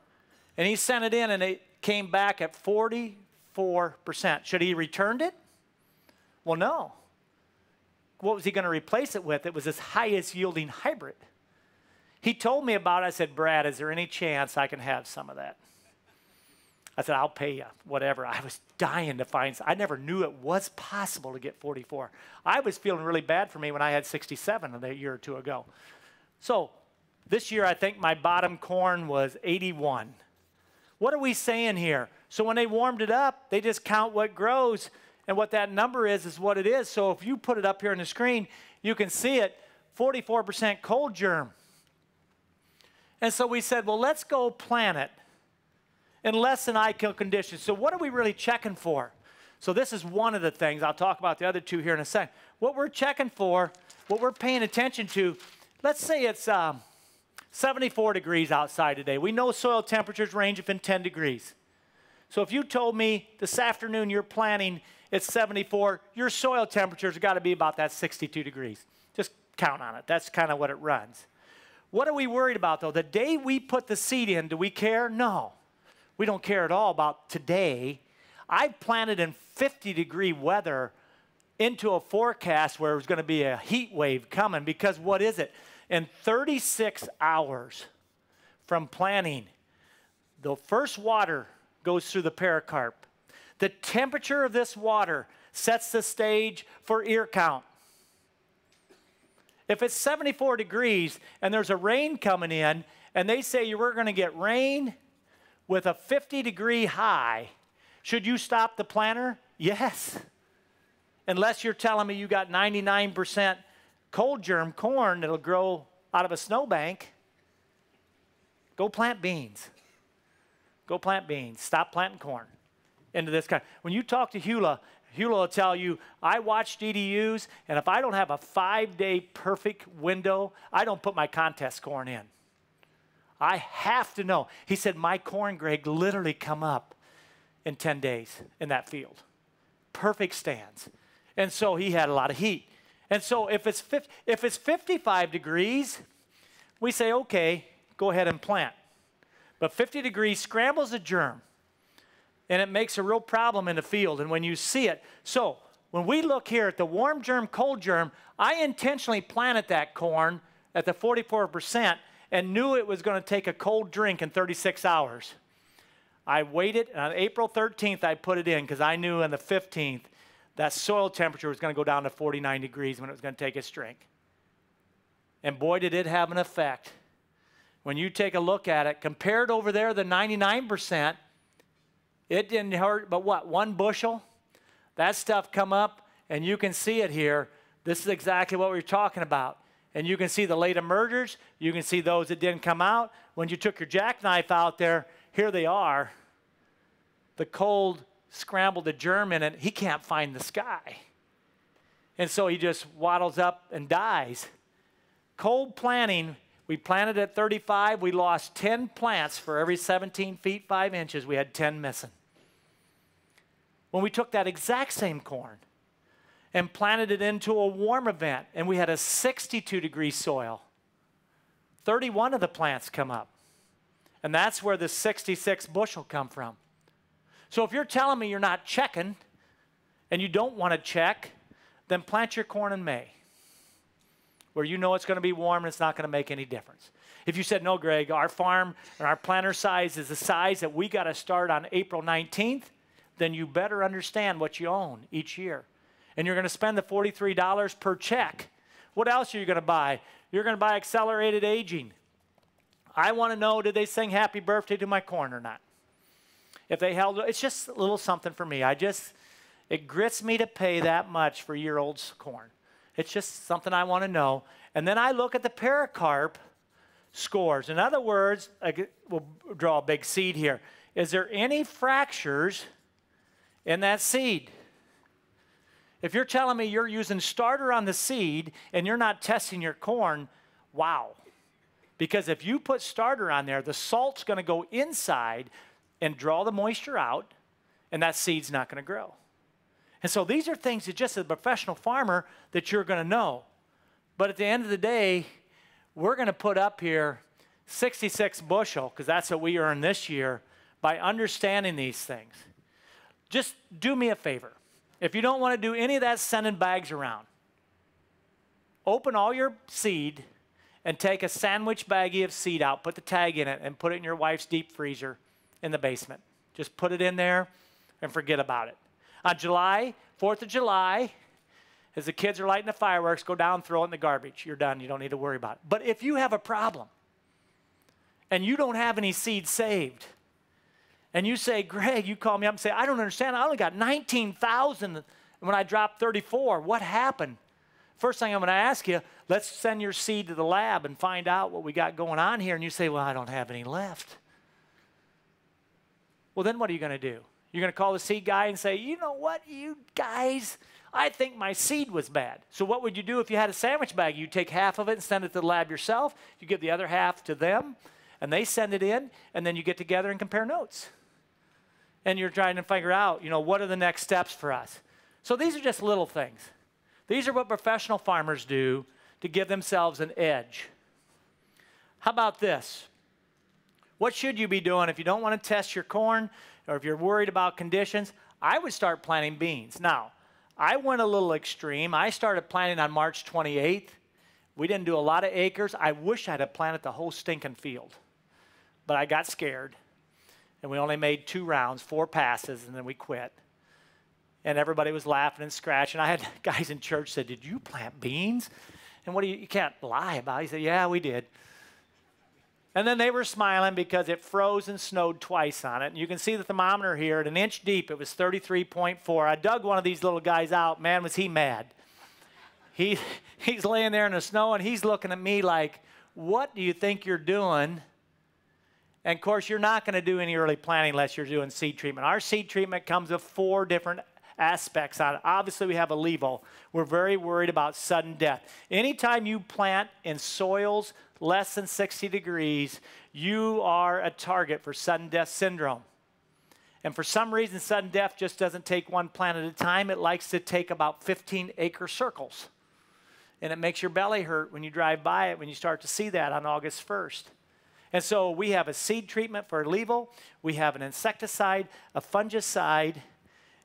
and he sent it in, and it came back at 44%. Should he returned it? Well, no. What was he going to replace it with? It was his highest yielding hybrid. He told me about it. I said, Brad, is there any chance I can have some of that? I said, I'll pay you, whatever. I was dying to find some. I never knew it was possible to get 44. I was feeling really bad for me when I had 67 a year or two ago. So this year, I think my bottom corn was 81. What are we saying here? So when they warmed it up, they just count what grows, and what that number is what it is. So if you put it up here on the screen, you can see it, 44% cold germ. And so we said, well, let's go plant it in less than ideal conditions. So what are we really checking for? So this is one of the things. I'll talk about the other two here in a second. What we're checking for, what we're paying attention to, let's say it's 74 degrees outside today. We know soil temperatures range within 10 degrees. So if you told me this afternoon you're planting, it's 74, your soil temperature's got to be about that 62 degrees. Just count on it. That's kind of what it runs. What are we worried about, though? The day we put the seed in, do we care? No. We don't care at all about today. I've planted in 50-degree weather into a forecast where there's going to be a heat wave coming, because what is it? In 36 hours from planting, the first water goes through the pericarp. The temperature of this water sets the stage for ear count. If it's 74 degrees and there's a rain coming in, and they say we're going to get rain with a 50-degree high, should you stop the planter? Yes. Unless you're telling me you got 99% cold germ corn that'll grow out of a snowbank. Go plant beans. Go plant beans. Stop planting corn into this kind. When you talk to Hula will tell you, I watch DDUs, and if I don't have a 5-day perfect window, I don't put my contest corn in. I have to know. He said, my corn, Gregg, literally come up in 10 days in that field. Perfect stands. And so he had a lot of heat. And so if it's 55 degrees, we say, okay, go ahead and plant. But 50 degrees scrambles the germ, and it makes a real problem in the field. And when you see it, so when we look here at the warm germ, cold germ, I intentionally planted that corn at the 44% and knew it was going to take a cold drink in 36 hours. I waited, and on April 13th, I put it in because I knew on the 15th that soil temperature was going to go down to 49 degrees when it was going to take its drink. And boy, did it have an effect. When you take a look at it, compared over there, the 99%, it didn't hurt, but what, 1 bushel? That stuff come up, and you can see it here. This is exactly what we're talking about. And you can see the late emergers. You can see those that didn't come out. When you took your jackknife out there, here they are. The cold scrambled the germ in it. He can't find the sky. And so he just waddles up and dies. Cold planting, we planted at 35. We lost 10 plants for every 17 feet, 5 inches. We had 10 missing. When we took that exact same corn and planted it into a warm event, and we had a 62-degree soil, 31 of the plants come up. And that's where the 66 bushel come from. So if you're telling me you're not checking and you don't want to check, then plant your corn in May, where you know it's going to be warm and it's not going to make any difference. If you said, no, Gregg, our farm and our planter size is the size that we got to start on April 19th, then you better understand what you own each year. And you're going to spend the $43 per check What else are you going to buy? You're going to buy accelerated aging. I want to know, did they sing happy birthday to my corn or not? If they held, it's just a little something for me. It grits me to pay that much for year-old corn. It's just something I want to know. And then I look at the Pericarp Scores. In other words, we'll draw a big seed here. Is there any fractures in that seed? If you're telling me you're using starter on the seed and you're not testing your corn, wow. Because if you put starter on there, the salt's going to go inside and draw the moisture out, and that seed's not going to grow. And so these are things that just as a professional farmer that you're going to know. But at the end of the day, we're going to put up here 66 bushel, because that's what we earned this year, by understanding these things. Just do me a favor. If you don't want to do any of that sending bags around, open all your seed and take a sandwich baggie of seed out, put the tag in it, and put it in your wife's deep freezer in the basement. Just put it in there and forget about it. On 4th of July, as the kids are lighting the fireworks, go down, throw it in the garbage. You're done. You don't need to worry about it. But if you have a problem and you don't have any seed saved, and you say, Greg, you call me up and say, I don't understand. I only got 19,000 when I dropped 34. What happened? First thing I'm going to ask you, let's send your seed to the lab and find out what we got going on here. And you say, well, I don't have any left. Well, then what are you going to do? You're going to call the seed guy and say, you know what, you guys, I think my seed was bad. So what would you do if you had a sandwich bag? You'd take half of it and send it to the lab yourself. You give the other half to them, and they send it in, and then you get together and compare notes. And you're trying to figure out, what are the next steps for us? So these are just little things. These are what professional farmers do to give themselves an edge. How about this? What should you be doing if you don't want to test your corn or if you're worried about conditions? I would start planting beans. Now, I went a little extreme. I started planting on March 28th. We didn't do a lot of acres. I wish I'd have planted the whole stinking field. But I got scared. And we only made 2 rounds, 4 passes, and then we quit. And everybody was laughing and scratching. I had guys in church said, did you plant beans? And you can't lie about it. He said, yeah, we did. And then they were smiling because it froze and snowed twice on it. And you can see the thermometer here at an inch deep. It was 33.4. I dug one of these little guys out. Man, was he mad. He's laying there in the snow, and he's looking at me like, what do you think you're doing? And, of course, you're not going to do any early planting unless you're doing seed treatment. Our seed treatment comes with 4 different aspects on it. Obviously, we have a level. We're very worried about sudden death. Anytime you plant in soils less than 60 degrees, you are a target for sudden death syndrome. And for some reason, sudden death just doesn't take one plant at a time. It likes to take about 15-acre circles. And it makes your belly hurt when you drive by it when you start to see that on August 1st. And so we have a seed treatment for level, we have an insecticide, a fungicide,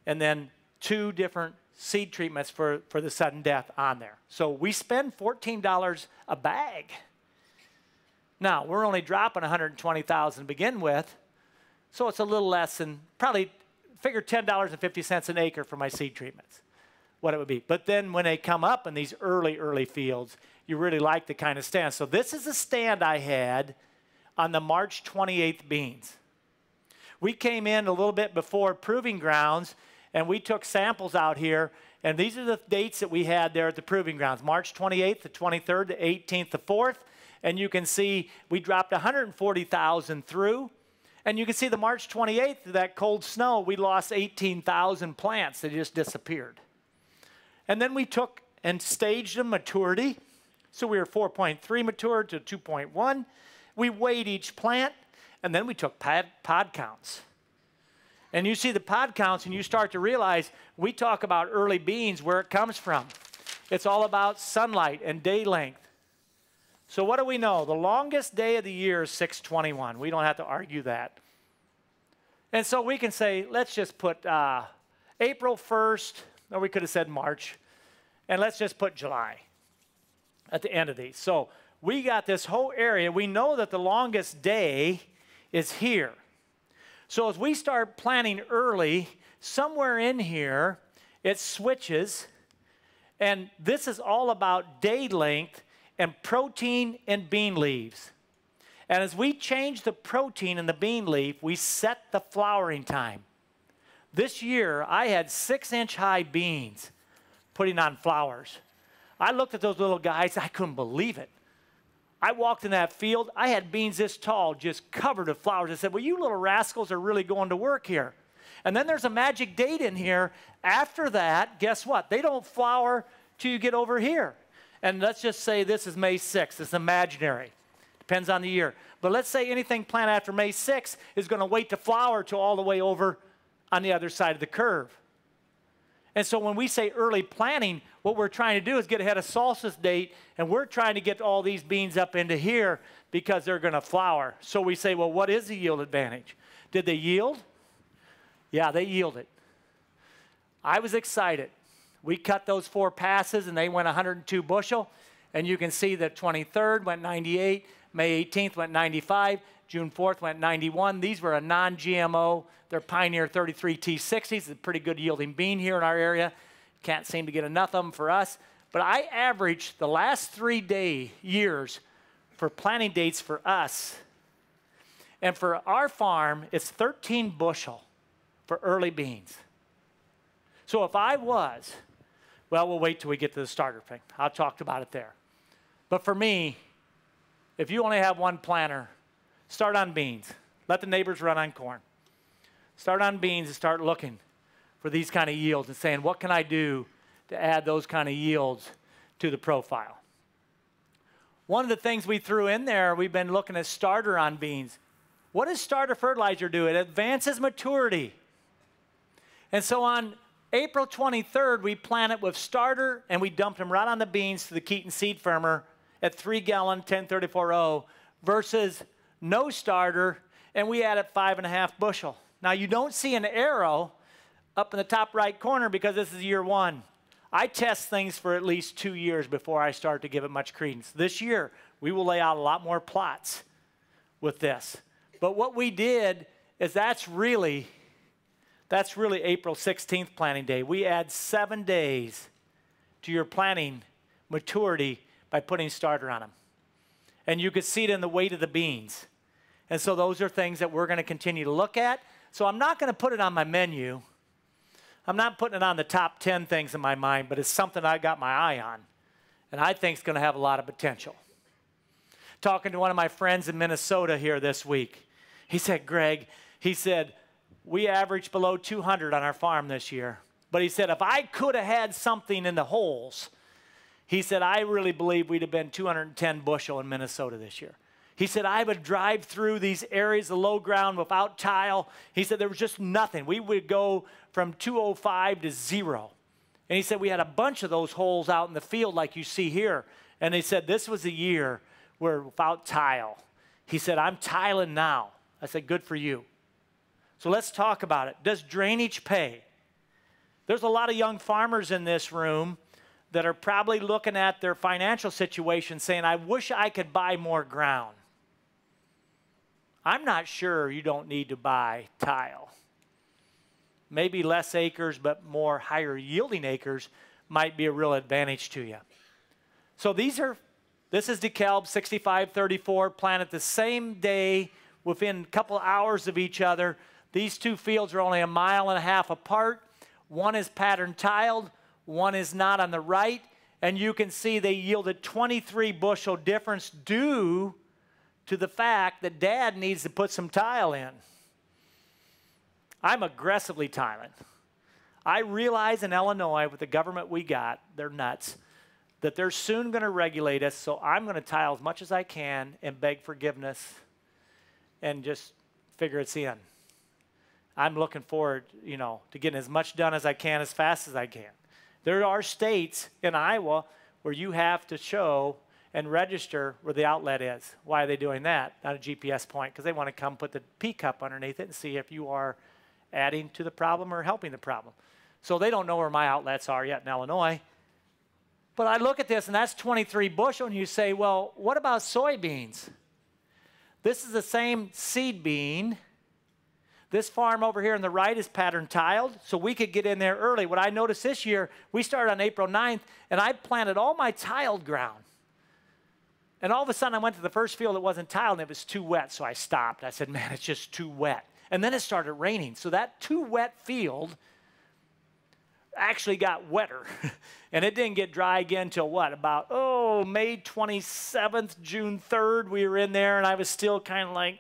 and then 2 different seed treatments for the sudden death on there. So we spend $14 a bag. Now, we're only dropping $120,000 to begin with, so it's a little less than, probably figure $10.50 an acre for my seed treatments, what it would be. But then when they come up in these early fields, you really like the kind of stand. So this is the stand I had on the March 28th beans. We came in a little bit before proving grounds, and we took samples out here, and these are the dates that we had there at the proving grounds, March 28th, the 23rd, the 18th, the 4th, and you can see we dropped 140,000 through, and you can see the March 28th, that cold snow, we lost 18,000 plants. They just disappeared. And then we took and staged them maturity, so we were 4.3 mature to 2.1. We weighed each plant, and then we took pod counts. And you see the pod counts, and you start to realize we talk about early beans, where it comes from. It's all about sunlight and day length. So what do we know? The longest day of the year is 6/21. We don't have to argue that. And so we can say, let's just put April 1st, or we could have said March, and let's just put July at the end of these. So we got this whole area. We know that the longest day is here. So as we start planting early, somewhere in here, it switches, And this is all about day length and protein in bean leaves. And as we change the protein in the bean leaf, we set the flowering time. This year, I had 6-inch high beans putting on flowers. I looked at those little guys, I couldn't believe it. I walked in that field, I had beans this tall, just covered with flowers. I said, well, you little rascals are really going to work here. And then there's a magic date in here. After that, guess what? They don't flower till you get over here. And let's just say this is May 6th. It's imaginary. Depends on the year. But let's say anything planted after May 6th is going to wait to flower till all the way over on the other side of the curve. And so when we say early planting, what we're trying to do is get ahead of solstice date, and we're trying to get all these beans up into here because they're going to flower. So we say, well, what is the yield advantage? Did they yield? Yeah, they yielded. I was excited. We cut those 4 passes, and they went 102 bushel. And you can see that 23rd went 98, May 18th went 95, June 4th went 91. These were a non-GMO. They're Pioneer 33 T60s. It's a pretty good yielding bean here in our area. Can't seem to get enough of them for us. But I averaged the last 3 years for planting dates for us. And for our farm, it's 13 bushel for early beans. So if I was, well, we'll wait till we get to the starter thing. I'll talk about it there. But for me, if you only have one planter, start on beans. Let the neighbors run on corn. Start on beans and start looking for these kind of yields and saying, what can I do to add those kind of yields to the profile? One of the things we threw in there, we've been looking at starter on beans. What does starter fertilizer do? It advances maturity. And so on April 23rd, we planted with starter, and we dumped them right on the beans to the Keaton seed firmer at 3-gallon 1034-0 versus no starter, and we added 5.5 bushel. Now, you don't see an arrow up in the top right corner because this is year 1. I test things for at least 2 years before I start to give it much credence. This year, we will lay out a lot more plots with this. But what we did is that's really April 16th planting day. We add 7 days to your planting maturity by putting starter on them. And you could see it in the weight of the beans. And so those are things that we're going to continue to look at. So I'm not going to put it on my menu. I'm not putting it on the top 10 things in my mind, but it's something I got my eye on. And I think it's going to have a lot of potential. Talking to one of my friends in Minnesota here this week, he said, Greg, he said, we averaged below 200 on our farm this year. But he said, if I could have had something in the holes, he said, I really believe we'd have been 210 bushel in Minnesota this year. He said, I would drive through these areas of low ground without tile. He said, there was just nothing. We would go from 205 to 0. And he said, we had a bunch of those holes out in the field like you see here. And he said, this was a year where without tile. He said, I'm tiling now. I said, good for you. So let's talk about it. Does drainage pay? There's a lot of young farmers in this room that are probably looking at their financial situation saying, I wish I could buy more ground. I'm not sure you don't need to buy tile. Maybe less acres, but more higher yielding acres might be a real advantage to you. So this is DeKalb 6534, planted the same day within a couple hours of each other. These 2 fields are only 1.5 miles apart. One is pattern tiled, one is not on the right, and you can see they yielded 23 bushel difference due to the fact that Dad needs to put some tile in. I'm aggressively tiling. I realize in Illinois, with the government we got, they're nuts, that they're soon going to regulate us, so I'm going to tile as much as I can and beg forgiveness and just figure it's in. I'm looking forward, to getting as much done as I can as fast as I can. There are states in Iowa where you have to show and register where the outlet is. Why are they doing that? Not a GPS point, because they want to come put the P cup underneath it and see if you are adding to the problem or helping the problem. So they don't know where my outlets are yet in Illinois. But I look at this, and that's 23 bushel, and you say, well, what about soybeans? This is the same seed bean This farm over here on the right is pattern tiled, so we could get in there early. What I noticed this year, we started on April 9th, and I planted all my tiled ground. And all of a sudden, I went to the first field that wasn't tiled, and it was too wet, so I stopped. I said, man, it's just too wet. And then it started raining, so that too wet field actually got wetter. And it didn't get dry again till what? About, May 27th, June 3rd, we were in there, and I was still kind of like,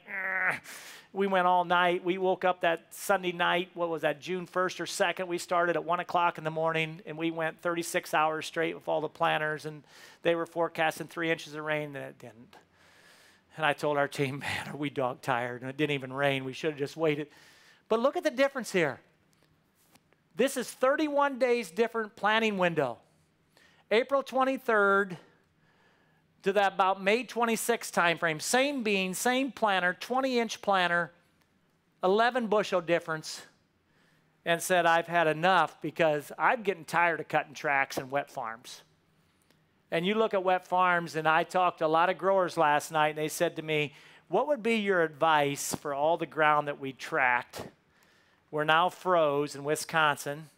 we went all night. We woke up that Sunday night, what was that, June 1st or 2nd? We started at 1 o'clock in the morning, and we went 36 hours straight with all the planters, and they were forecasting 3 inches of rain, and it didn't. And I told our team, man, are we dog tired? And it didn't even rain. We should have just waited. But look at the difference here. This is 31 days different planting window. April 23rd to that about May 26th time frame. Same bean, same planter, 20-inch planter, 11 bushel difference, and said, I've had enough because I'm getting tired of cutting tracks in wet farms. And you look at wet farms, and I talked to a lot of growers last night, and they said to me, what would be your advice for all the ground that we tracked? We're now froze in Wisconsin,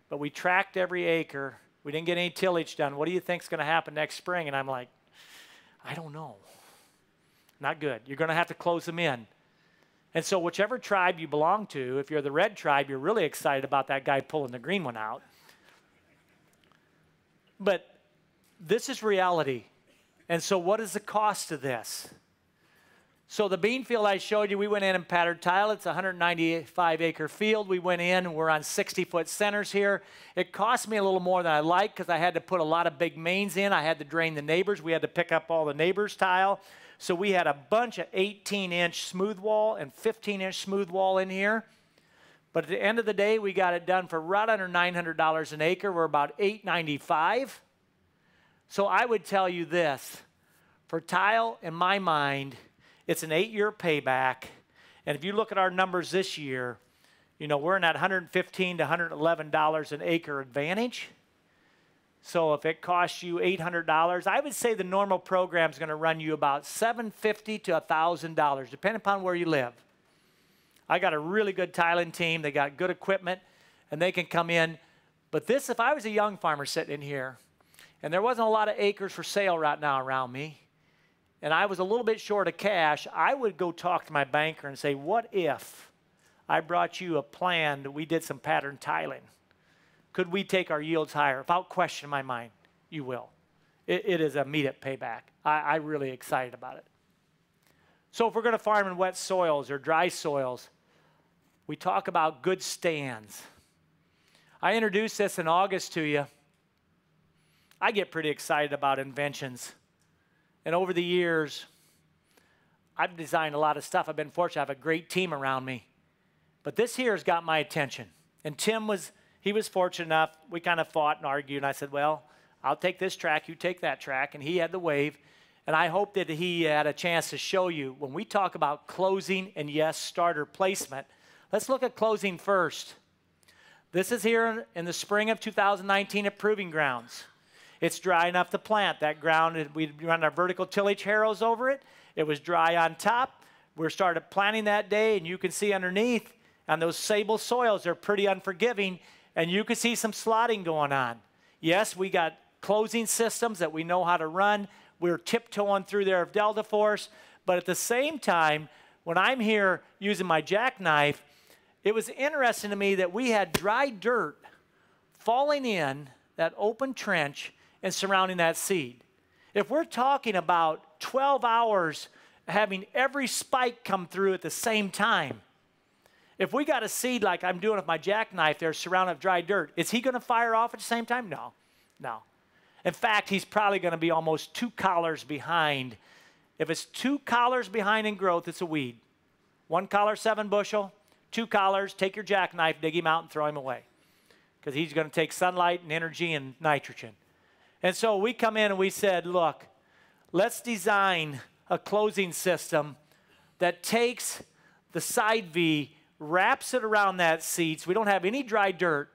but we tracked every acre. We didn't get any tillage done. What do you think is going to happen next spring? And I'm like, I don't know. Not good. You're going to have to close them in. And so whichever tribe you belong to, if you're the red tribe, you're really excited about that guy pulling the green one out. But this is reality. And so what is the cost of this? So the bean field I showed you, we went in and pattern tile. It's a 195-acre field. We went in, and we're on 60-foot centers here. It cost me a little more than I like because I had to put a lot of big mains in. I had to drain the neighbors. We had to pick up all the neighbors' tile. So we had a bunch of 18-inch smooth wall and 15-inch smooth wall in here. But at the end of the day, we got it done for right under $900 an acre. We're about $895. So I would tell you this. For tile, in my mind, it's an 8-year payback, and if you look at our numbers this year, you know, we're in that $115 to $111 an acre advantage. So if it costs you $800, I would say the normal program is going to run you about $750 to $1,000, depending upon where you live. I got a really good tiling team. They got good equipment, and they can come in. But this, if I was a young farmer sitting in here, and there wasn't a lot of acres for sale right now around me, and I was a little bit short of cash, I would go talk to my banker and say, what if I brought you a plan that we did some pattern tiling? Could we take our yields higher? Without question in my mind, you will. It is a immediate payback. I'm really excited about it. So if we're going to farm in wet soils or dry soils, we talk about good stands. I introduced this in August to you. I get pretty excited about inventions. And over the years, I've designed a lot of stuff. I've been fortunate. I have a great team around me. But this here has got my attention. And Tim was fortunate enough. We kind of fought and argued. And I said, well, I'll take this track. You take that track. And he had the wave. And I hope that he had a chance to show you when we talk about closing and, yes, starter placement. Let's look at closing first. This is here in the spring of 2019 at Proving Grounds. It's dry enough to plant. That ground, we run our vertical tillage harrows over it. It was dry on top. We started planting that day, and you can see underneath on those sable soils, they're pretty unforgiving, and you can see some slotting going on. Yes, we got closing systems that we know how to run. We're tiptoeing through there of Delta Force, but at the same time, when I'm here using my jackknife, it was interesting to me that we had dry dirt falling in that open trench and surrounding that seed. If we're talking about 12 hours having every spike come through at the same time, if we got a seed like I'm doing with my jackknife there surrounded with dry dirt, is he going to fire off at the same time? No, no. In fact, he's probably going to be almost 2 collars behind. If it's 2 collars behind in growth, it's a weed. 1 collar, 7 bushel, 2 collars, take your jackknife, dig him out, and throw him away. Because he's going to take sunlight and energy and nitrogen. And so we come in and we said, look, let's design a closing system that takes the side V, wraps it around that seed so we don't have any dry dirt.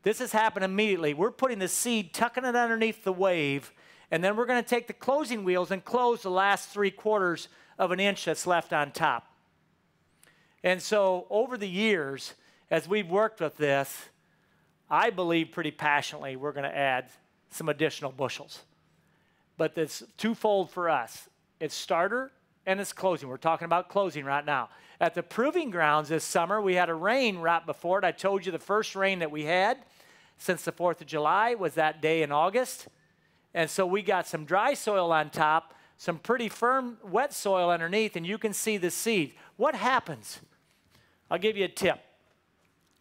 This has happened immediately. We're putting the seed, tucking it underneath the wave, and then we're going to take the closing wheels and close the last 3/4 of an inch that's left on top. And so over the years, as we've worked with this, I believe pretty passionately we're going to add some additional bushels. But it's twofold for us. It's starter and it's closing. We're talking about closing right now. At the proving grounds this summer, we had a rain right before it. I told you the first rain that we had since the 4th of July was that day in August. And so we got some dry soil on top, some pretty firm wet soil underneath, and you can see the seed. What happens? I'll give you a tip.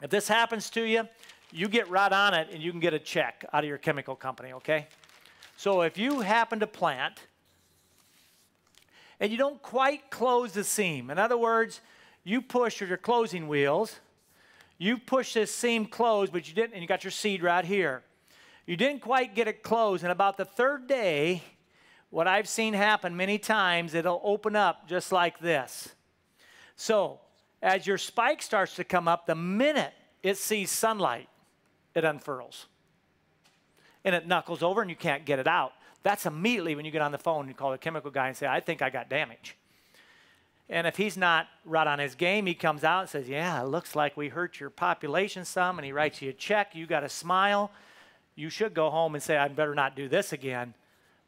If this happens to you, you get right on it and you can get a check out of your chemical company, okay? So if you happen to plant and you don't quite close the seam, in other words, you push with your closing wheels, you push this seam closed, but you didn't, and you got your seed right here. You didn't quite get it closed, and about the third day, what I've seen happen many times, it'll open up just like this. So as your spike starts to come up, the minute it sees sunlight, it unfurls. And it knuckles over and you can't get it out. That's immediately when you get on the phone and you call the chemical guy and say, I think I got damage. And if he's not right on his game, he comes out and says, yeah, it looks like we hurt your population some, and he writes you a check. You got to smile. You should go home and say, I better not do this again.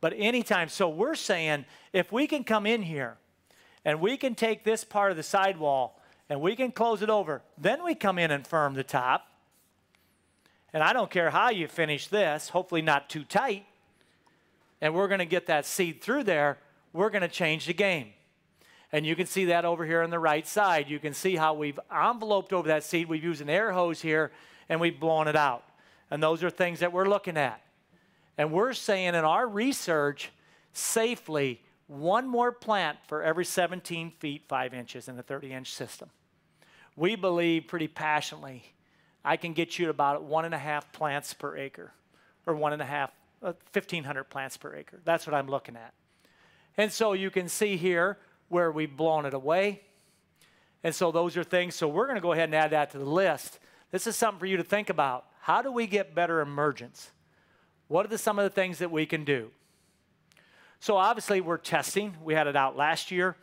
But anytime, so we're saying, if we can come in here and we can take this part of the sidewall and we can close it over, then we come in and firm the top. And I don't care how you finish this, hopefully not too tight, and we're going to get that seed through there, we're going to change the game. And you can see that over here on the right side. You can see how we've enveloped over that seed. We've used an air hose here, and we've blown it out. And those are things that we're looking at. And we're saying in our research, safely, one more plant for every 17 feet, 5 inches in a 30-inch system. We believe pretty passionately I can get you to about 1.5 plants per acre, or 1,500 plants per acre. That's what I'm looking at. And so you can see here where we've blown it away. And so those are things, so we're going to go ahead and add that to the list. This is something for you to think about. How do we get better emergence? What are some of the things that we can do? So obviously we're testing. We had it out last year,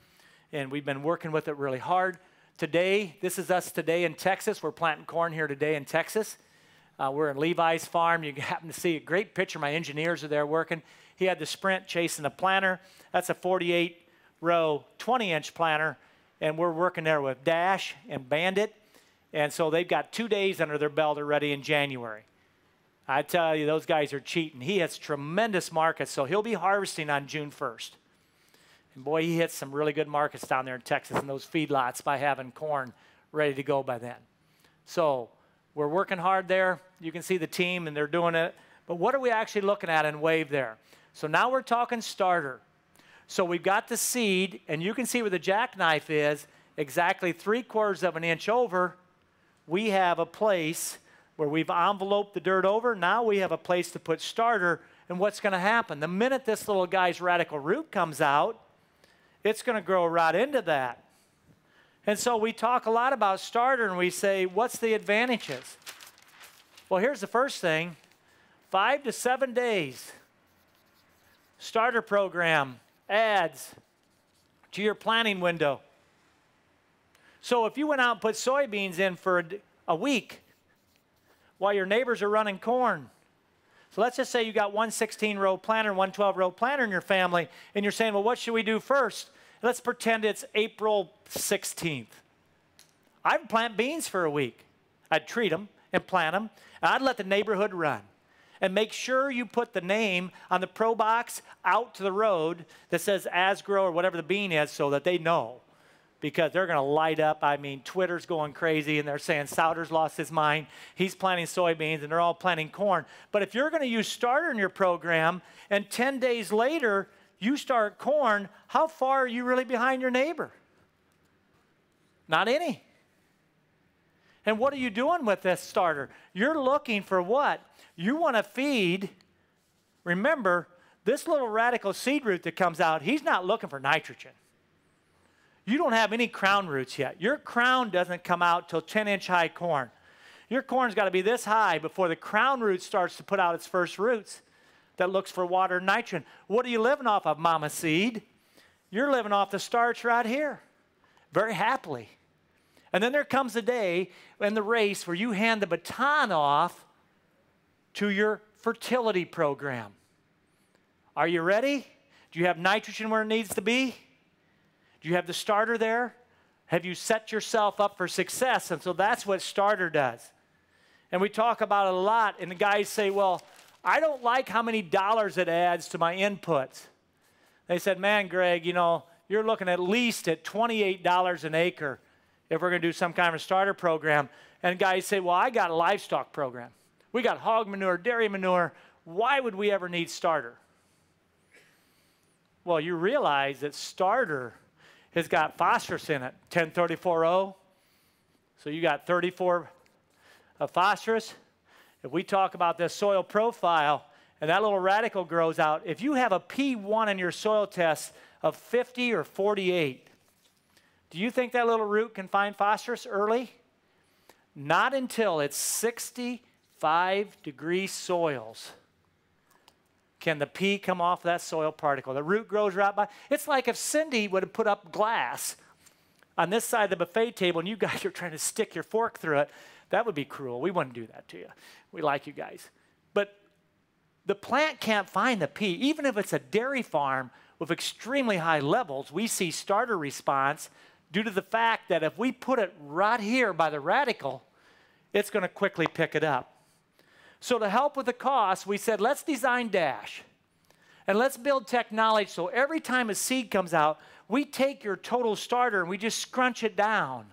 and we've been working with it really hard. Today, this is us today in Texas. We're planting corn here today in Texas. We're in Levi's farm. You happen to see a great picture. My engineers are there working. He had the Sprint chasing a planter. That's a 48-row, 20-inch planter, and we're working there with Dash and Bandit. And so they've got 2 days under their belt already in January. I tell you, those guys are cheating. He has tremendous markets, so he'll be harvesting on June 1st. And boy, he hits some really good markets down there in Texas in those feedlots by having corn ready to go by then. So we're working hard there. You can see the team, and they're doing it. But what are we actually looking at in wave there? So now we're talking starter. So we've got the seed, and you can see where the jackknife is, exactly 3/4 of an inch over. We have a place where we've enveloped the dirt over. Now we have a place to put starter, and what's going to happen? The minute this little guy's radical root comes out, it's going to grow right into that. And so we talk a lot about starter, and we say, what's the advantages? Well, here's the first thing. 5 to 7 days. Starter program adds to your planting window. So if you went out and put soybeans in for a week while your neighbors are running corn, so let's just say you got one 16-row planter, one 12-row planter in your family, and you're saying, well, what should we do first? Let's pretend it's April 16th. I'd plant beans for a week. I'd treat them and plant them, and I'd let the neighborhood run. And make sure you put the name on the pro box out to the road that says Asgrow or whatever the bean is so that they know. Because they're going to light up. I mean, Twitter's going crazy, and they're saying Souter's lost his mind. He's planting soybeans, and they're all planting corn. But if you're going to use starter in your program, and 10 days later you start corn, how far are you really behind your neighbor? Not any. And what are you doing with this starter? You're looking for what? You want to feed. Remember, this little radical seed root that comes out, he's not looking for nitrogen. You don't have any crown roots yet. Your crown doesn't come out till 10-inch high corn. Your corn's got to be this high before the crown root starts to put out its first roots that looks for water and nitrogen. What are you living off of, mama seed? You're living off the starch right here, very happily. And then there comes a day in the race where you hand the baton off to your fertility program. Are you ready? Do you have nitrogen where it needs to be? Do you have the starter there? Have you set yourself up for success? And so that's what starter does. And we talk about it a lot, and the guys say, well, I don't like how many dollars it adds to my inputs. They said, man, Greg, you know, you're looking at least at $28 an acre if we're going to do some kind of starter program. And guys say, well, I got a livestock program. We got hog manure, dairy manure. Why would we ever need starter? Well, you realize that starter has got phosphorus in it, 1034O. So you got 34 of phosphorus. If we talk about this soil profile and that little radical grows out, if you have a P1 in your soil test of 50 or 48, do you think that little root can find phosphorus early? Not until it's 65-degree soils can the P come off that soil particle. The root grows right by. It's like if Cindy would have put up glass on this side of the buffet table and you guys are trying to stick your fork through it. That would be cruel. We wouldn't do that to you. We like you guys. But the plant can't find the P. Even if it's a dairy farm with extremely high levels, we see starter response due to the fact that if we put it right here by the radical, it's going to quickly pick it up. So to help with the cost, we said, let's design DASH. And let's build technology so every time a seed comes out, we take your total starter and we just scrunch it down.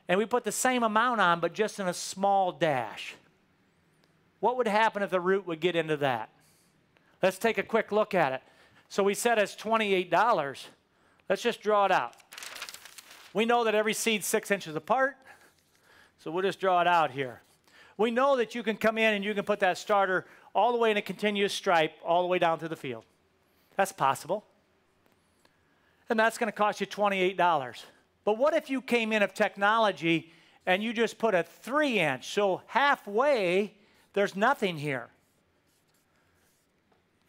And we put the same amount on, but just in a small dash. What would happen if the root would get into that? Let's take a quick look at it. So we said it's $28. Let's just draw it out. We know that every seed's 6 inches apart, so we'll just draw it out here. We know that you can come in and you can put that starter all the way in a continuous stripe all the way down to the field. That's possible. And that's going to cost you $28. But what if you came in of technology and you just put a 3-inch, so halfway there's nothing here.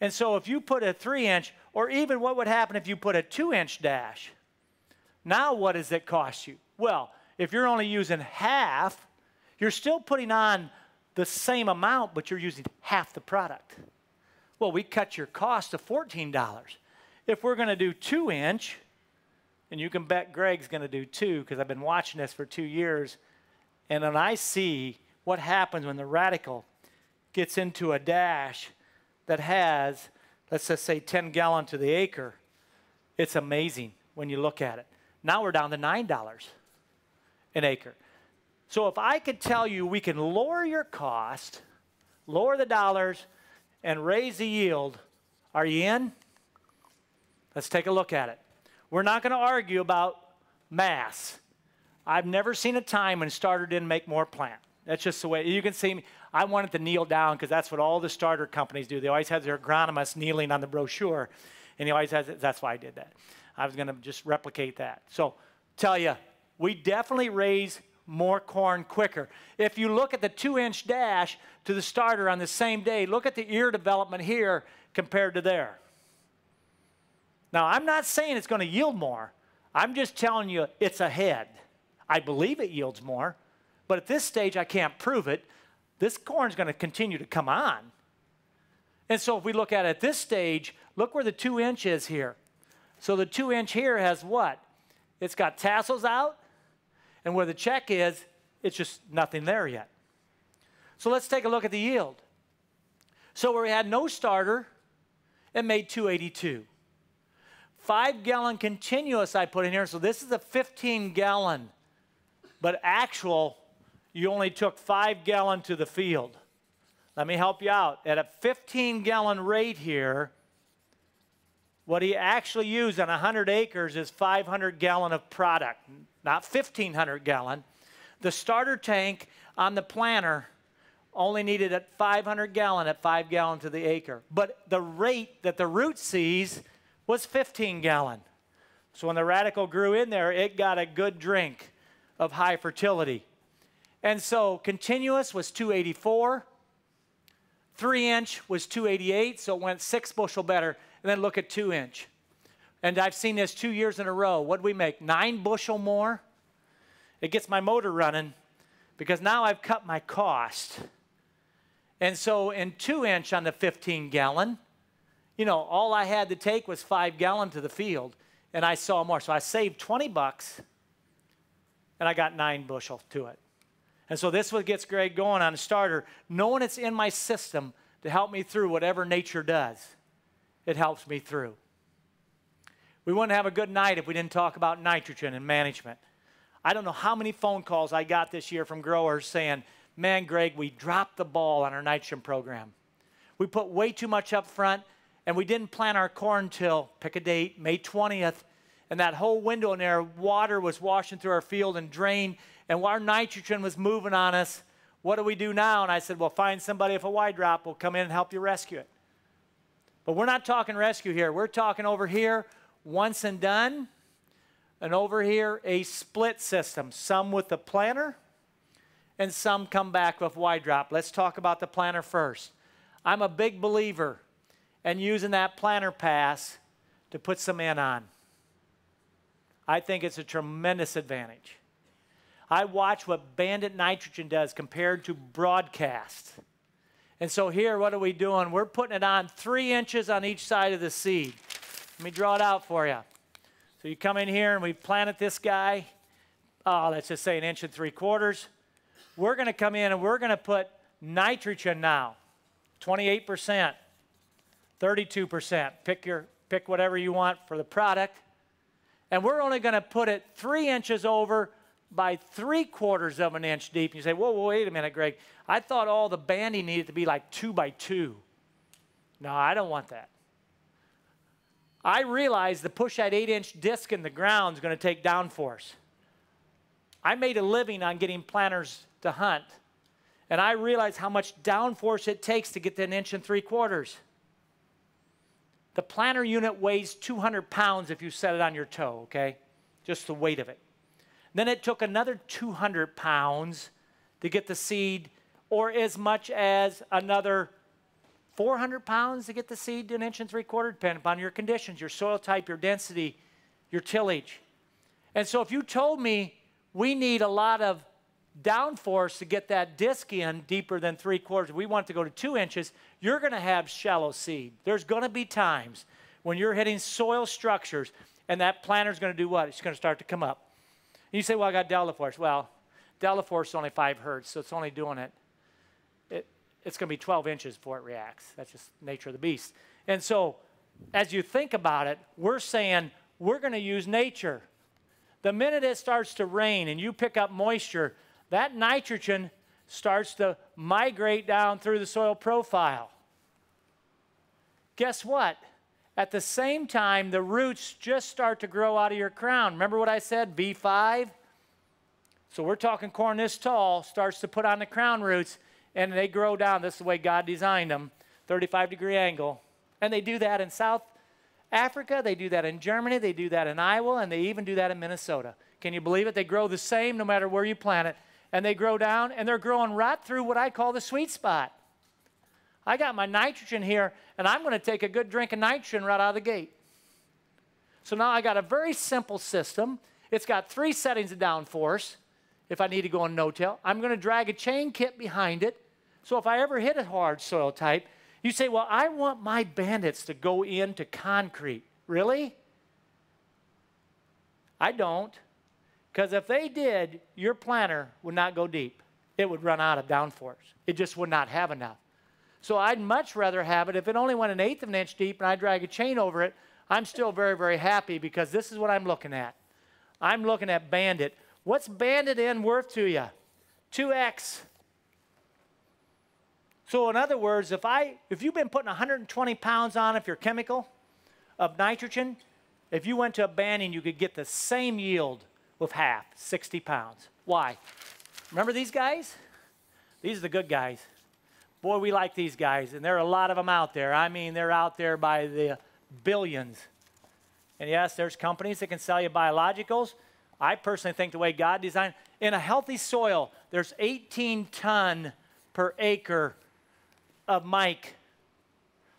And so if you put a 3-inch, or even what would happen if you put a 2-inch dash? Now what does it cost you? Well, if you're only using half, you're still putting on the same amount, but you're using half the product. Well, we cut your cost to $14. If we're going to do 2-inch, and you can bet Gregg's going to do 2, because I've been watching this for 2 years, and then I see what happens when the radical gets into a dash that has, let's just say 10 gallon to the acre. It's amazing when you look at it. Now we're down to $9 an acre. So if I could tell you we can lower your cost, lower the dollars, and raise the yield, are you in? Let's take a look at it. We're not going to argue about mass. I've never seen a time when starter didn't make more plant. That's just the way. You can see me. I wanted to kneel down because that's what all the starter companies do. They always have their agronomist kneeling on the brochure, and he always has it. That's why I did that. I was going to just replicate that. So tell you, we definitely raise more corn quicker. If you look at the 2-inch dash to the starter on the same day, look at the ear development here compared to there. Now, I'm not saying it's going to yield more. I'm just telling you it's ahead. I believe it yields more, but at this stage, I can't prove it. This corn's going to continue to come on. And so if we look at it at this stage, look where the 2-inch is here. So the 2-inch here has what? It's got tassels out, and where the check is, it's just nothing there yet. So let's take a look at the yield. So where we had no starter, it made 282. 5-gallon continuous I put in here, so this is a 15-gallon, but actual, you only took 5 gallon to the field. Let me help you out. At a 15-gallon rate here, what he actually used on 100 acres is 500 gallon of product, not 1,500 gallon. The starter tank on the planter only needed at 500 gallon at 5 gallon to the acre. But the rate that the root sees was 15 gallon. So when the radical grew in there, it got a good drink of high fertility. And so continuous was 284. 3-inch was 288, so it went 6 bushel better. And then look at 2-inch. And I've seen this 2 years in a row. What did we make? 9 bushel more? It gets my motor running because now I've cut my cost. And so in 2-inch on the 15-gallon, you know, all I had to take was 5 gallons to the field, and I saw more. So I saved 20 bucks, and I got 9 bushel to it. And so this is what gets Gregg going on a starter, knowing it's in my system to help me through whatever nature does. It helps me through. We wouldn't have a good night if we didn't talk about nitrogen and management. I don't know how many phone calls I got this year from growers saying, man, Gregg, we dropped the ball on our nitrogen program. We put way too much up front, and we didn't plant our corn till, pick a date, May 20th, and that whole window in there, water was washing through our field and drained, and our nitrogen was moving on us. What do we do now? And I said, well, find somebody with a Y drop will come in and help you rescue it. But we're not talking rescue here. We're talking over here, once and done, and over here, a split system, some with the planter, and some come back with Y drop. Let's talk about the planter first. I'm a big believer in using that planter pass to put some N on. I think it's a tremendous advantage. I watch what banded nitrogen does compared to broadcast. And so here, what are we doing? We're putting it on 3 inches on each side of the seed. Let me draw it out for you. So you come in here and we planted this guy. Oh, let's just say 1 3/4 inches. We're going to come in and we're going to put nitrogen now. 28%, 32%. Pick whatever you want for the product. And we're only going to put it 3 inches over by 3/4 of an inch deep. And you say, whoa, wait a minute, Gregg. I thought all the banding needed to be like 2 by 2. No, I don't want that. I realize to push that 8-inch disc in the ground is going to take downforce. I made a living on getting planters to hunt, and I realize how much downforce it takes to get to 1 3/4 inches. The planter unit weighs 200 pounds if you set it on your toe, okay? Just the weight of it. Then it took another 200 pounds to get the seed, or as much as another 400 pounds to get the seed to 1 3/4 inches, depending upon your conditions, your soil type, your density, your tillage. And so if you told me we need a lot of downforce to get that disc in deeper than 3/4, we want it to go to 2 inches, you're going to have shallow seed. There's going to be times when you're hitting soil structures and that planter's going to do what? It's going to start to come up. And you say, well, I got delta force. Well, delta force is only 5 hertz, so it's only doing it. It's going to be 12 inches before it reacts. That's just nature of the beast. And so as you think about it, we're saying we're going to use nature. The minute it starts to rain and you pick up moisture, that nitrogen starts to migrate down through the soil profile. Guess what? At the same time, the roots just start to grow out of your crown. Remember what I said, V5? So we're talking corn this tall, starts to put on the crown roots, and they grow down. This is the way God designed them, 35-degree angle. And they do that in South Africa, they do that in Germany, they do that in Iowa, and they even do that in Minnesota. Can you believe it? They grow the same no matter where you plant it. And they grow down, and they're growing right through what I call the sweet spot. I got my nitrogen here, and I'm going to take a good drink of nitrogen right out of the gate. So now I got a very simple system. It's got 3 settings of downforce. If I need to go in no-till, I'm going to drag a chain kit behind it. So if I ever hit a hard soil type, you say, well, I want my bandits to go into concrete. Really? I don't. Because if they did, your planter would not go deep. It would run out of downforce. It just would not have enough. So I'd much rather have it, if it only went 1/8 of an inch deep and I drag a chain over it, I'm still very, very happy because this is what I'm looking at. I'm looking at bandit. What's banded in worth to you? 2x. So in other words, if you've been putting 120 pounds on, if you're chemical, of nitrogen, if you went to a banding, you could get the same yield with half, 60 pounds. Why? Remember these guys? These are the good guys. Boy, we like these guys, and there are a lot of them out there. I mean, they're out there by the billions. And yes, there's companies that can sell you biologicals. I personally think the way God designed, in a healthy soil, there's 18 ton per acre of mite,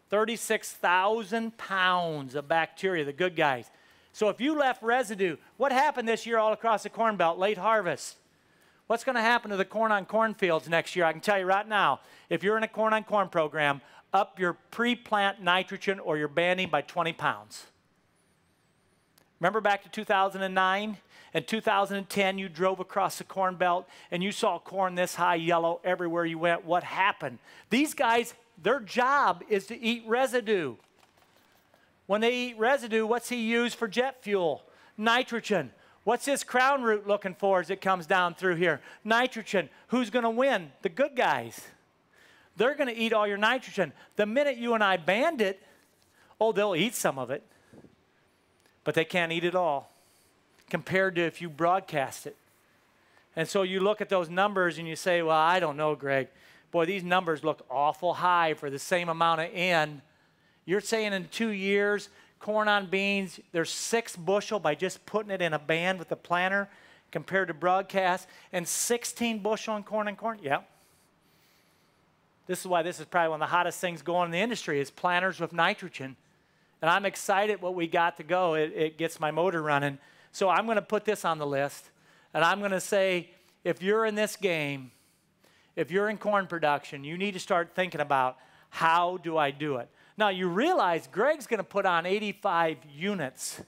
36,000 pounds of bacteria, the good guys. So if you left residue, what happened this year all across the Corn Belt, late harvest? What's going to happen to the corn-on-corn fields next year? I can tell you right now, if you're in a corn-on-corn program, up your pre-plant nitrogen or your banding by 20 pounds. Remember back to 2009? In 2010, you drove across the Corn Belt and you saw corn this high yellow everywhere you went. What happened? These guys, their job is to eat residue. When they eat residue, what's he use for jet fuel? Nitrogen. What's this crown root looking for as it comes down through here? Nitrogen. Who's going to win? The good guys. They're going to eat all your nitrogen. The minute you and I band it, oh, they'll eat some of it. But they can't eat it all compared to if you broadcast it. And so you look at those numbers and you say, well, I don't know, Greg. Boy, these numbers look awful high for the same amount of N. You're saying in 2 years, corn on beans, there's 6 bushel by just putting it in a band with the planter compared to broadcast, and 16 bushel on corn and corn? Yeah. This is why this is probably one of the hottest things going in the industry is planters with nitrogen. And I'm excited what we got to go. It gets my motor running. So I'm going to put this on the list, and I'm going to say, if you're in this game, if you're in corn production, you need to start thinking about, how do I do it? Now, you realize Gregg's going to put on 85 units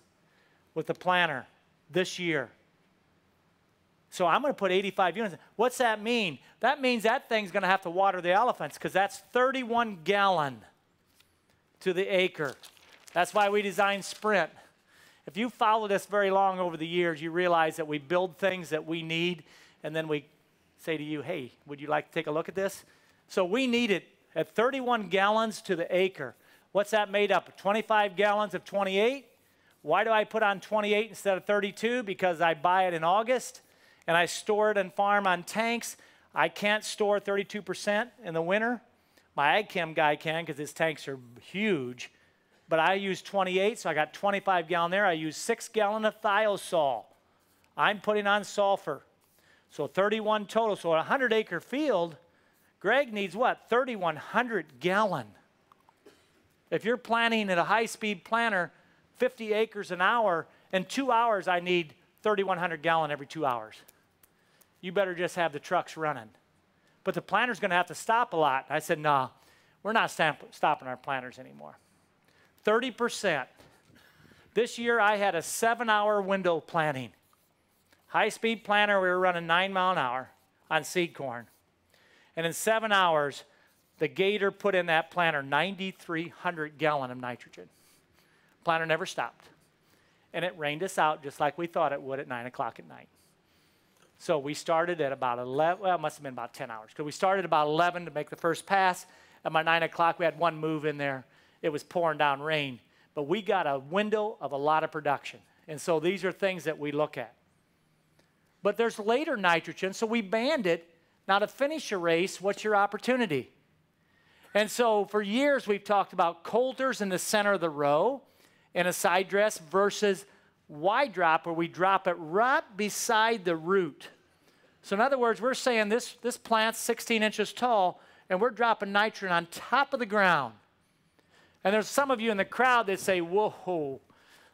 with the planter this year. So I'm going to put 85 units. What's that mean? That means that thing's going to have to water the elephants because that's 31 gallon to the acre. That's why we designed Sprint. If you followed us very long over the years, you realize that we build things that we need, and then we say to you, hey, would you like to take a look at this? So we need it at 31 gallons to the acre. What's that made up of? 25 gallons of 28? Why do I put on 28 instead of 32? Because I buy it in August, and I store it and farm on tanks. I can't store 32% in the winter. My ag chem guy can because his tanks are huge. But I use 28, so I got 25 gallon there. I use 6 gallon of thiosol. I'm putting on sulfur. So 31 total. So a 100-acre field, Gregg needs what? 3,100 gallon. If you're planting at a high-speed planter, 50 acres an hour, in 2 hours I need 3,100 gallon every 2 hours. You better just have the trucks running. But the planter's going to have to stop a lot. I said, no, we're not stopping our planters anymore. 30%. This year I had a 7-hour window planting. High-speed planter, we were running 9 mile an hour on seed corn. And in 7 hours, the gator put in that planter 9,300 gallon of nitrogen. Planter never stopped. And it rained us out just like we thought it would at 9 o'clock at night. So we started at about 11, well, it must have been about 10 hours. Because we started about 11 to make the first pass. At my 9 o'clock, we had one move in there. It was pouring down rain. But we got a window of a lot of production. And so these are things that we look at. But there's later nitrogen, so we band it. Now to finish a race, what's your opportunity? And so for years we've talked about coulters in the center of the row and a side dress versus wide drop where we drop it right beside the root. So in other words, we're saying this plant's 16 inches tall and we're dropping nitrogen on top of the ground. And there's some of you in the crowd that say, whoa,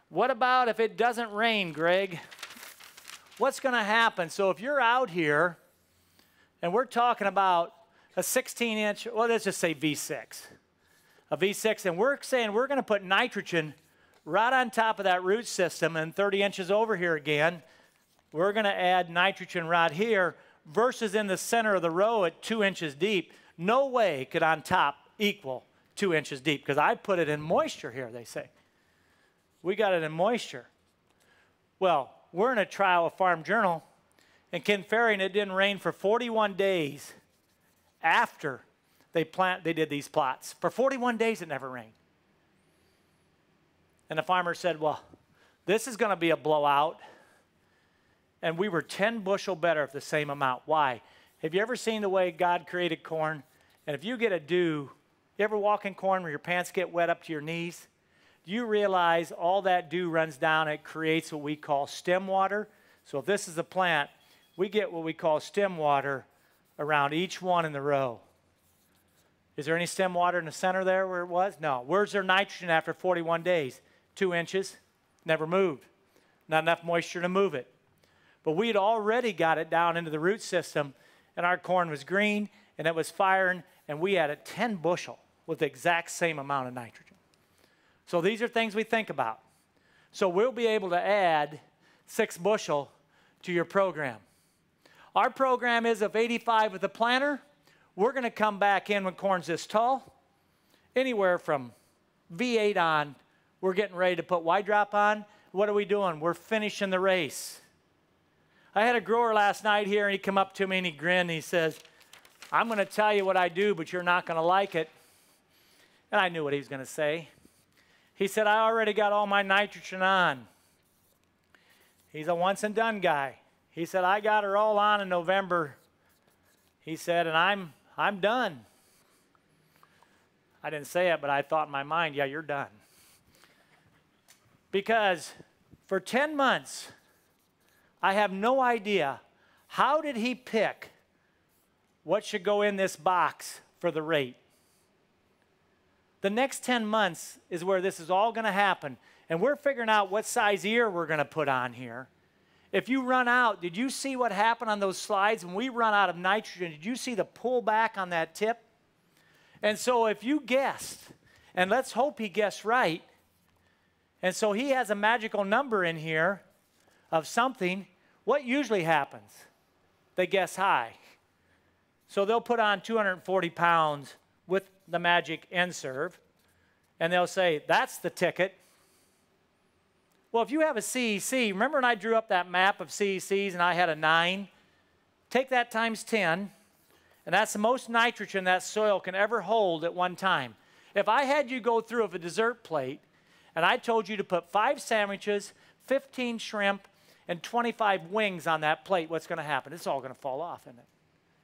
what about if it doesn't rain, Gregg? What's going to happen? So if you're out here and we're talking about a 16-inch, well, let's just say V6, a V6, and we're saying we're going to put nitrogen right on top of that root system, and 30 inches over here again, we're going to add nitrogen right here versus in the center of the row at 2 inches deep. No way could on top equal 2 inches deep because I put it in moisture here, they say. We got it in moisture. Well, we're in a trial of Farm Journal, and Ken Ferry, and it didn't rain for 41 days after they did these plots. For 41 days, it never rained. And the farmer said, well, this is going to be a blowout. And we were 10 bushel better for the same amount. Why? Have you ever seen the way God created corn? And if you get a dew, you ever walk in corn where your pants get wet up to your knees? Do you realize all that dew runs down, it creates what we call stem water? So if this is a plant, we get what we call stem water around each one in the row. Is there any stem water in the center there where it was? No. Where's their nitrogen after 41 days? 2 inches. Never moved. Not enough moisture to move it. But we had already got it down into the root system, and our corn was green, and it was firing, and we had a 10 bushel with the exact same amount of nitrogen. So these are things we think about. So we'll be able to add 6 bushel to your program. Our program is of 85 with the planter. We're going to come back in when corn's this tall. Anywhere from V8 on, we're getting ready to put Y drop on. What are we doing? We're finishing the race. I had a grower last night here, and he come up to me and he grinned. And he says, I'm going to tell you what I do, but you're not going to like it. And I knew what he was going to say. He said, I already got all my nitrogen on. He's a once and done guy. He said, I got her all on in November. He said, and I'm done. I didn't say it, but I thought in my mind, yeah, you're done. Because for 10 months, I have no idea how did he pick what should go in this box for the rate. The next 10 months is where this is all going to happen, and we're figuring out what size ear we're going to put on here. If you run out, did you see what happened on those slides when we run out of nitrogen? Did you see the pullback on that tip? And so if you guessed, and let's hope he guessed right, and so he has a magical number in here of something, what usually happens? They guess high. So they'll put on 240 pounds with the magic N-serve, and they'll say, that's the ticket. Well, if you have a CEC, remember when I drew up that map of CECs and I had a 9? Take that times 10, and that's the most nitrogen that soil can ever hold at one time. If I had you go through of a dessert plate, and I told you to put 5 sandwiches, 15 shrimp, and 25 wings on that plate, what's going to happen? It's all going to fall off, isn't it?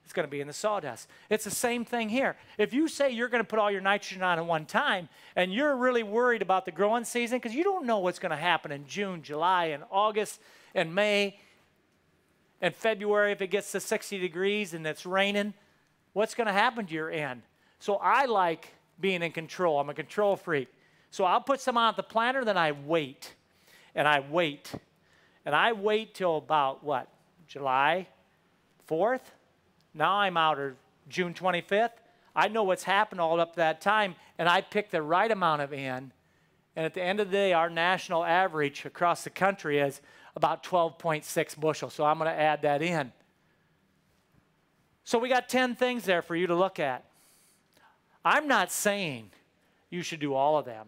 It's going to be in the sawdust. It's the same thing here. If you say you're going to put all your nitrogen on at one time, and you're really worried about the growing season, because you don't know what's going to happen in June, July, and August, and May, and February if it gets to 60 degrees and it's raining, what's going to happen to your end? So I like being in control. I'm a control freak. So I'll put some on at the planter, then I wait, and I wait. And I wait till about, what, July 4th? Now I'm out, or June 25th. I know what's happened all up to that time, and I pick the right amount of N. And at the end of the day, our national average across the country is about 12.6 bushels. So I'm going to add that in. So we got 10 things there for you to look at. I'm not saying you should do all of them.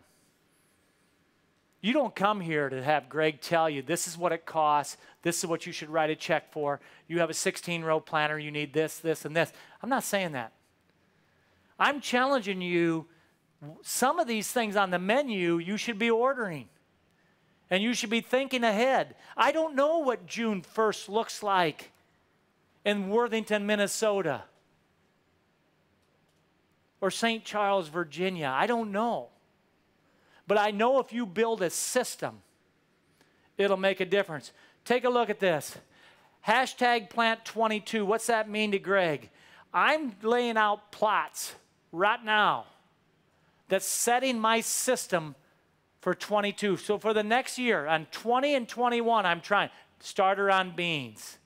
You don't come here to have Gregg tell you, this is what it costs, this is what you should write a check for. You have a 16-row planter, you need this, this, and this. I'm not saying that. I'm challenging you, some of these things on the menu you should be ordering. And you should be thinking ahead. I don't know what June 1st looks like in Worthington, Minnesota, or St. Charles, Virginia. I don't know. But I know if you build a system, it'll make a difference. Take a look at this. Hashtag plant 22. What's that mean to Gregg? I'm laying out plots right now that's setting my system for 22. So for the next year, on 20 and 21, I'm trying. Starter on beans.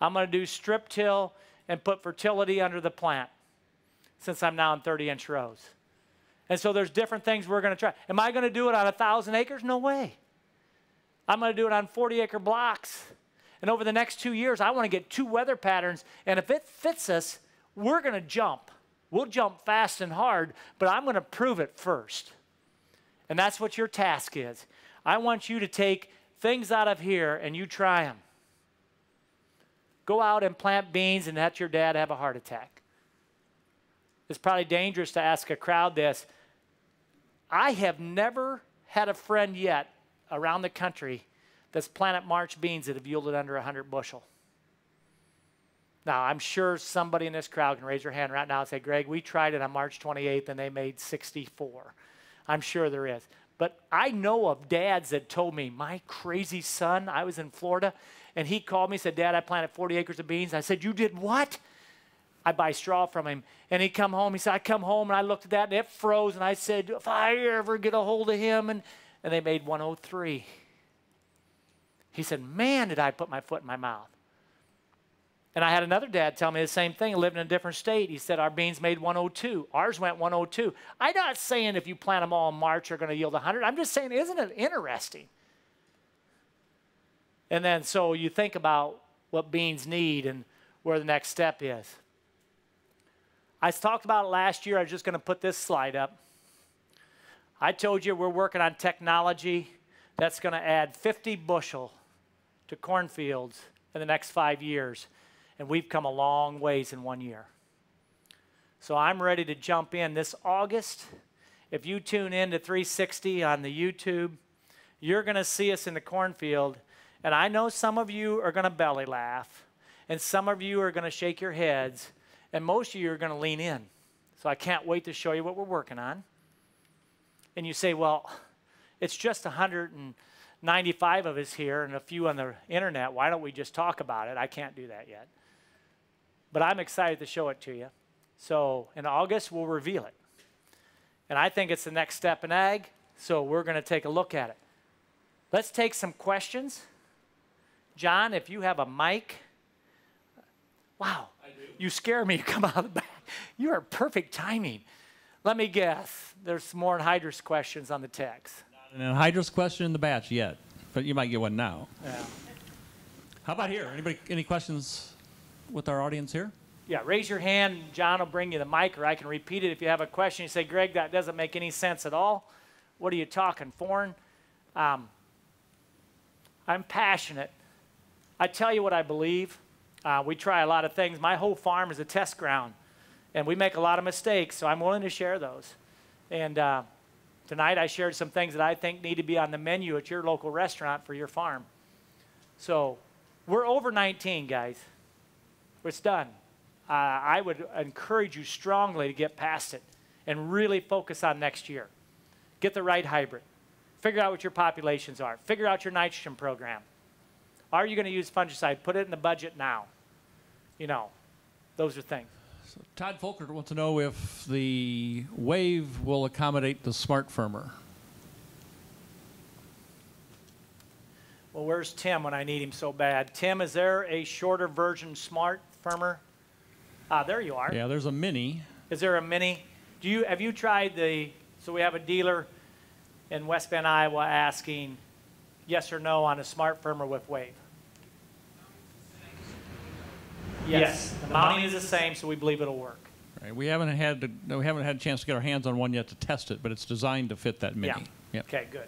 I'm going to do strip till and put fertility under the plant since I'm now in 30-inch rows. And so there's different things we're going to try. Am I going to do it on 1,000 acres? No way. I'm going to do it on 40-acre blocks. And over the next 2 years, I want to get 2 weather patterns. And if it fits us, we're going to jump. We'll jump fast and hard, but I'm going to prove it first. And that's what your task is. I want you to take things out of here and you try them. Go out and plant beans and let your dad have a heart attack. It's probably dangerous to ask a crowd this. I have never had a friend yet around the country that's planted March beans that have yielded under 100 bushel. Now, I'm sure somebody in this crowd can raise their hand right now and say, Gregg, we tried it on March 28th and they made 64. I'm sure there is. But I know of dads that told me, my crazy son, I was in Florida, and he called me and said, Dad, I planted 40 acres of beans. I said, you did what? I buy straw from him. And he come home. He said, I come home and I looked at that and it froze. And I said, if I ever get a hold of him. And they made 103. He said, man, did I put my foot in my mouth. And I had another dad tell me the same thing, living in a different state. He said, our beans made 102. Ours went 102. I'm not saying if you plant them all in March, they're going to yield 100. I'm just saying, isn't it interesting? And then so you think about what beans need and where the next step is. I talked about it last year. I was just going to put this slide up. I told you we're working on technology that's going to add 50 bushel to cornfields in the next 5 years. And we've come a long ways in 1 year. So I'm ready to jump in this August. If you tune in to 360 on the YouTube, you're going to see us in the cornfield. And I know some of you are going to belly laugh, and some of you are going to shake your heads, and most of you are going to lean in. So I can't wait to show you what we're working on. And you say, well, it's just 195 of us here and a few on the internet. Why don't we just talk about it? I can't do that yet. But I'm excited to show it to you. So in August, we'll reveal it. And I think it's the next step in ag, so we're going to take a look at it. Let's take some questions. John, if you have a mic. Wow, I do. You scare me. You come out of the back. You are perfect timing. Let me guess. There's some more anhydrous questions on the text. Not an anhydrous question in the batch yet, but you might get one now. Yeah. How about here? Anybody, any questions with our audience here? Yeah, raise your hand. John will bring you the mic, or I can repeat it. If you have a question, you say, Greg, that doesn't make any sense at all. What are you talking, foreign? I'm passionate. I tell you what I believe. We try a lot of things. My whole farm is a test ground, and we make a lot of mistakes, so I'm willing to share those. And tonight I shared some things that I think need to be on the menu at your local restaurant for your farm. So we're over 19, guys. It's done. I would encourage you strongly to get past it and really focus on next year. Get the right hybrid. Figure out what your populations are. Figure out your nitrogen program. Are you going to use fungicide? Put it in the budget now. You know, those are things. So Todd Folkert wants to know if the Wave will accommodate the Smart Firmer. Well, where's Tim when I need him so bad? Tim, is there a shorter version Smart Firmer? There you are. Yeah, there's a mini. Is there a mini? Have you tried the, so we have a dealer in West Bend, Iowa asking yes or no on a Smart Firmer with Wave? Yes, the mounting is the same, so we believe it'll work. Right. We haven't had a chance to get our hands on one yet to test it, but it's designed to fit that mini. Yeah. Yep. Okay, good.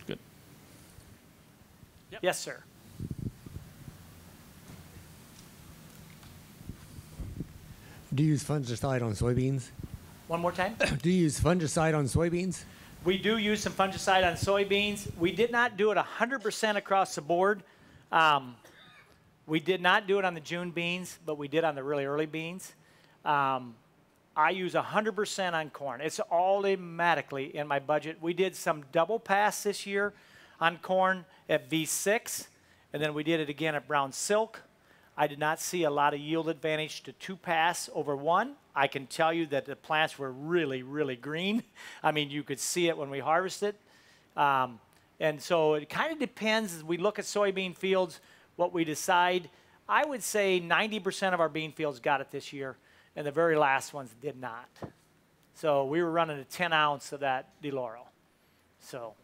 Good. Yep. Yes, sir. Do you use fungicide on soybeans? One more time. Do you use fungicide on soybeans? We do use some fungicide on soybeans. We did not do it 100% across the board. We did not do it on the June beans, but we did on the really early beans. I use 100% on corn. It's automatically in my budget. We did some double pass this year on corn at V6, and then we did it again at brown silk. I did not see a lot of yield advantage to 2 pass over 1. I can tell you that the plants were really, really green. I mean, you could see it when we harvested. And so it kind of depends as we look at soybean fields, what we decide. I would say 90% of our bean fields got it this year, and the very last ones did not. So we were running a 10 ounce of that DeLauro. So,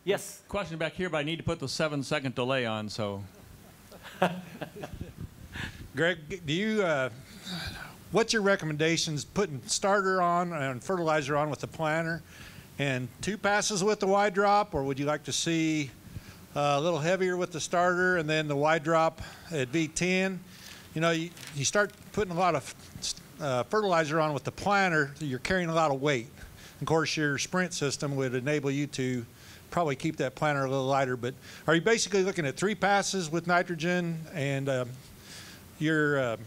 yes? Question back here, but I need to put the 7-second delay on, so. Greg, do you, what's your recommendations putting starter on and fertilizer on with the planter and 2 passes with the wide drop, or would you like to see a little heavier with the starter and then the wide drop at V10? You know, you start putting a lot of fertilizer on with the planter, you're carrying a lot of weight. Of course, your sprint system would enable you to probably keep that planter a little lighter, but are you basically looking at 3 passes with nitrogen and your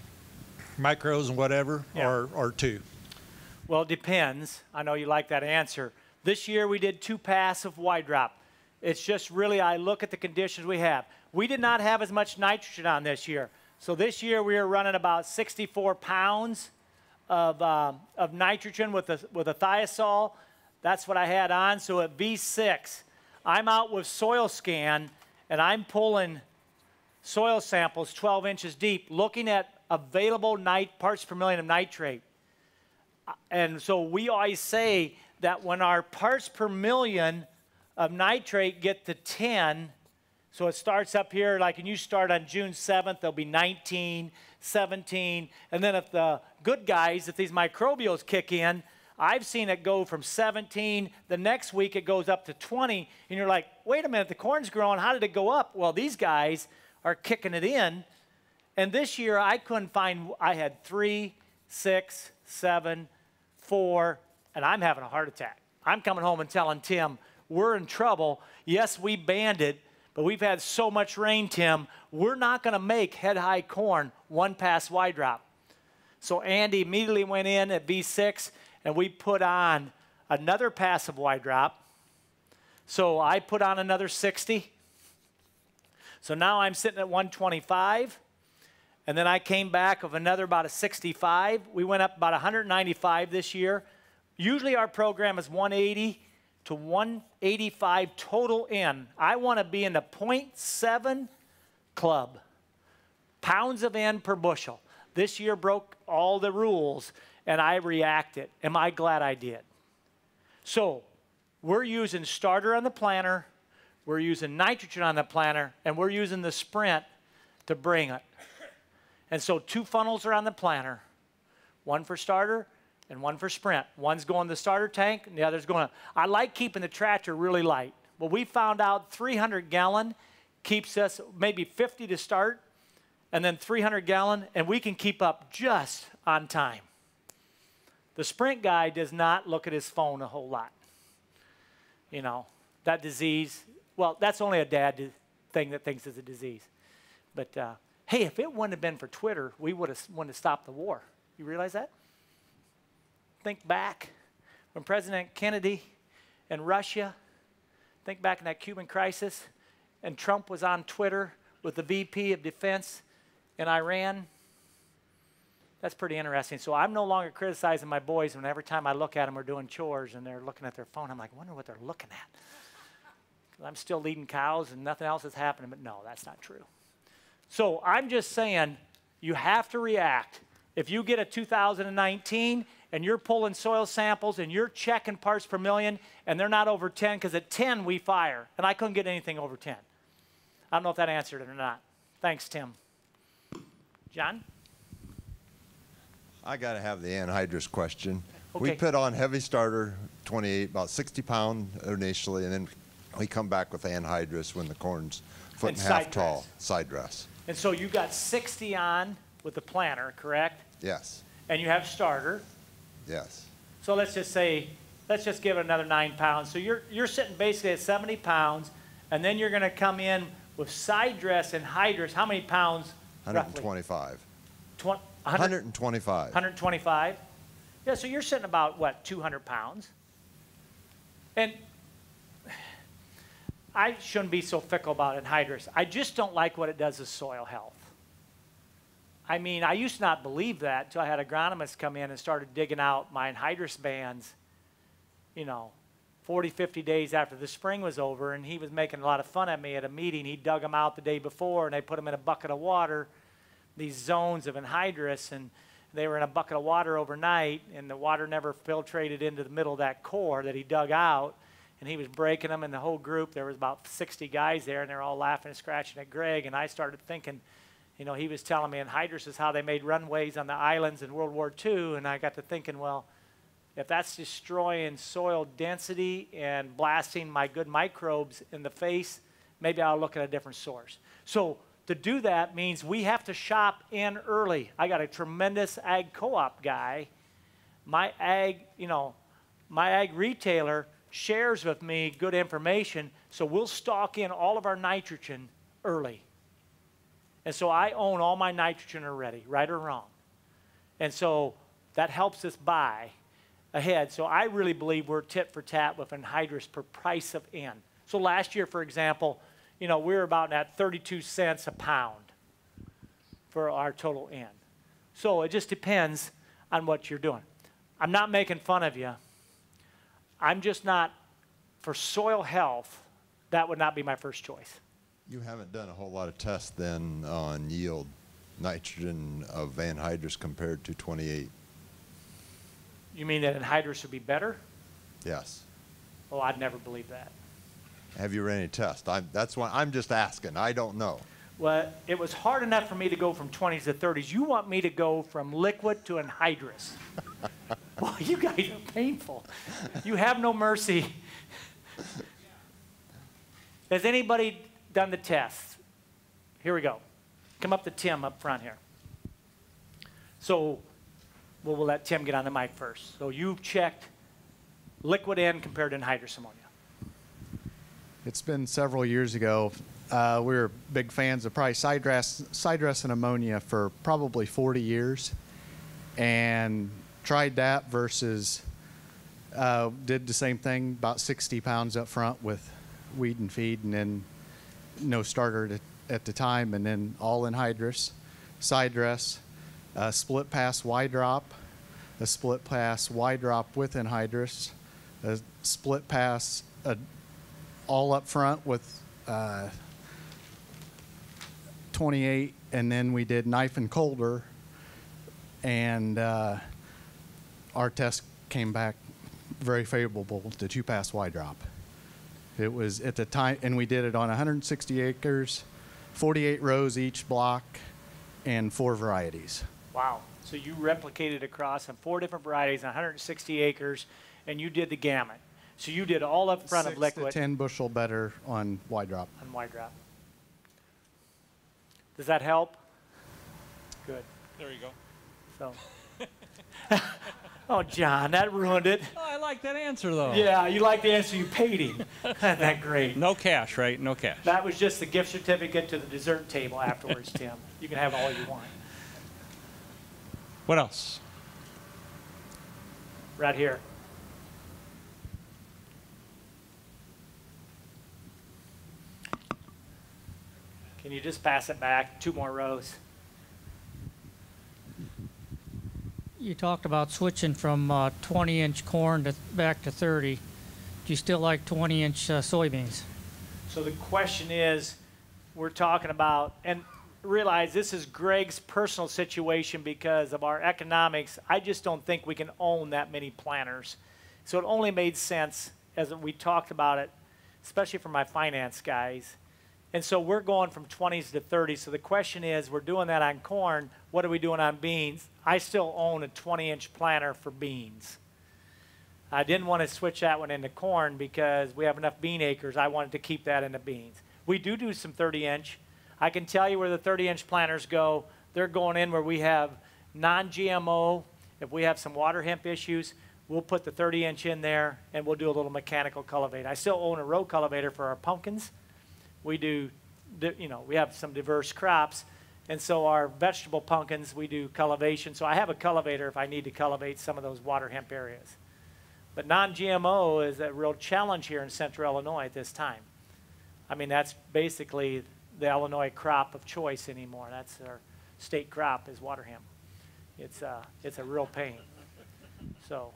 micros and whatever, yeah, or 2? Well, it depends. I know you like that answer. This year we did 2 pass of wide drop. It's just really, I look at the conditions we have. We did not have as much nitrogen on this year. So this year we are running about 64 pounds of nitrogen with a thiazole. That's what I had on. So at V6, I'm out with soil scan, and I'm pulling soil samples 12 inches deep, looking at available parts per million of nitrate. And so we always say that when our parts per million of nitrate get to 10, so it starts up here, like when you start on June 7th, there'll be 19, 17, and then if the good guys, if these microbials kick in, I've seen it go from 17, the next week it goes up to 20, and you're like, wait a minute, the corn's growing, how did it go up? Well, these guys are kicking it in, and this year I couldn't find, I had 3, 6, 7, 4, and I'm having a heart attack. I'm coming home and telling Tim, we're in trouble. Yes, we banned it, but we've had so much rain, Tim, we're not going to make head-high corn one pass wide drop. So Andy immediately went in at V6, and we put on another pass of wide drop. So I put on another 60. So now I'm sitting at 125. And then I came back with another about a 65. We went up about 195 this year. Usually our program is 180 to 185 total in. I want to be in the 0.7 club, pounds of N per bushel. This year broke all the rules, and I reacted. Am I glad I did? So we're using starter on the planter, we're using nitrogen on the planter, and we're using the Sprint to bring it. And so 2 funnels are on the planter, one for starter and one for Sprint. One's going to the starter tank, and the other's going to. I like keeping the tractor really light. Well, we found out 300 gallon keeps us maybe 50 to start, and then 300 gallon, and we can keep up just on time. The Sprint guy does not look at his phone a whole lot. You know, that disease, well, that's only a dad thing that thinks it's a disease. But, hey, if it wouldn't have been for Twitter, we wouldn't have stopped the war. You realize that? Think back when President Kennedy and Russia, think back in that Cuban crisis, and Trump was on Twitter with the VP of Defense in Iran. That's pretty interesting. So I'm no longer criticizing my boys when every time I look at them, we're doing chores and they're looking at their phone. I'm like, I wonder what they're looking at. I'm still leading cows and nothing else is happening, but no, that's not true. So I'm just saying you have to react. If you get a 2019 and you're pulling soil samples and you're checking parts per million and they're not over 10, because at 10 we fire, and I couldn't get anything over 10. I don't know if that answered it or not. Thanks, Tim. John? I got to have the anhydrous question. Okay. We put on heavy starter, 28, about 60 pound initially, and then we come back with anhydrous when the corn's foot and a half tall, side dress. And so you got 60 on with the planter, correct? Yes. And you have starter. Yes. So let's just say, let's just give it another 9 pounds. So you're sitting basically at 70 pounds, and then you're going to come in with side dress and hydrous. How many pounds? 125. 125. 125? Yeah, so you're sitting about, what, 200 pounds? And I shouldn't be so fickle about anhydrous. I just don't like what it does to soil health. I mean, I used to not believe that until I had agronomists come in and started digging out my anhydrous bands, you know, 40, 50 days after the spring was over, and he was making a lot of fun of me at a meeting. He dug them out the day before, and they put them in a bucket of water, these zones of anhydrous, and they were in a bucket of water overnight, and the water never filtrated into the middle of that core that he dug out, and he was breaking them in the whole group. There was about 60 guys there, and they're all laughing and scratching at Gregg, and I started thinking, you know, he was telling me anhydrous is how they made runways on the islands in World War II, and I got to thinking, well, if that's destroying soil density and blasting my good microbes in the face, maybe I'll look at a different source. So to do that means we have to shop in early. I got a tremendous ag co-op guy. My ag, you know, my ag retailer shares with me good information, so we'll stock in all of our nitrogen early. And so I own all my nitrogen already, right or wrong. And so that helps us buy ahead. So I really believe we're tit for tat with anhydrous per price of N. So last year, for example, you know, we were about at 32 cents a pound for our total N. So it just depends on what you're doing. I'm not making fun of you. I'm just not, for soil health, that would not be my first choice. You haven't done a whole lot of tests then on yield nitrogen of anhydrous compared to 28. You mean that anhydrous would be better? Yes. Oh, I'd never believe that. Have you ran any tests? That's why I'm just asking. I don't know. Well, it was hard enough for me to go from 20s to 30s. You want me to go from liquid to anhydrous. Well, you guys are painful. You have no mercy. Has anybody done the test? Here we go. Come up to Tim up front here. So we'll let Tim get on the mic first. So you've checked liquid N compared to anhydrous ammonia. It's been several years ago. We were big fans of probably sidedress and ammonia for probably 40 years, and tried that versus did the same thing, about 60 pounds up front with weed and feed, and then no starter at the time, and then all anhydrous, sidedress, split pass Y drop, a split pass Y drop with anhydrous, a split pass all up front with 28, and then we did knife and colder, and our test came back very favorable to 2-pass Y drop. It was at the time, and we did it on 160 acres, 48 rows each block, and 4 varieties. Wow. So you replicated across on 4 different varieties on 160 acres, and you did the gamut. So you did all up front of liquid. 6 to 10 bushel better on Y drop. On Y drop. Does that help? Good. There you go. So. Oh, John, that ruined it. Oh, I like that answer, though. Yeah, you like the answer. You paid him. Isn't that great? No cash, right? No cash. That was just the gift certificate to the dessert table afterwards, Tim. You can have all you want. What else? Right here. Can you just pass it back? 2 more rows. You talked about switching from 20-inch corn back to 30. Do you still like 20-inch soybeans? So the question is, we're talking about, and realize this is Gregg's personal situation because of our economics. I just don't think we can own that many planters. So it only made sense as we talked about it, especially for my finance guys. And so we're going from 20s to 30s. So the question is, we're doing that on corn. What are we doing on beans? I still own a 20-inch planter for beans. I didn't want to switch that one into corn because we have enough bean acres. I wanted to keep that into beans. We do some 30-inch. I can tell you where the 30-inch planters go. They're going in where we have non-GMO. If we have some water hemp issues, we'll put the 30-inch in there, and we'll do a little mechanical cultivate. I still own a row cultivator for our pumpkins. We do, we have some diverse crops, and so our vegetable pumpkins, we do cultivation. So I have a cultivator if I need to cultivate some of those water hemp areas. But non-GMO is a real challenge here in central Illinois at this time. I mean, that's basically the Illinois crop of choice anymore. That's our state crop is water hemp. It's a real pain. So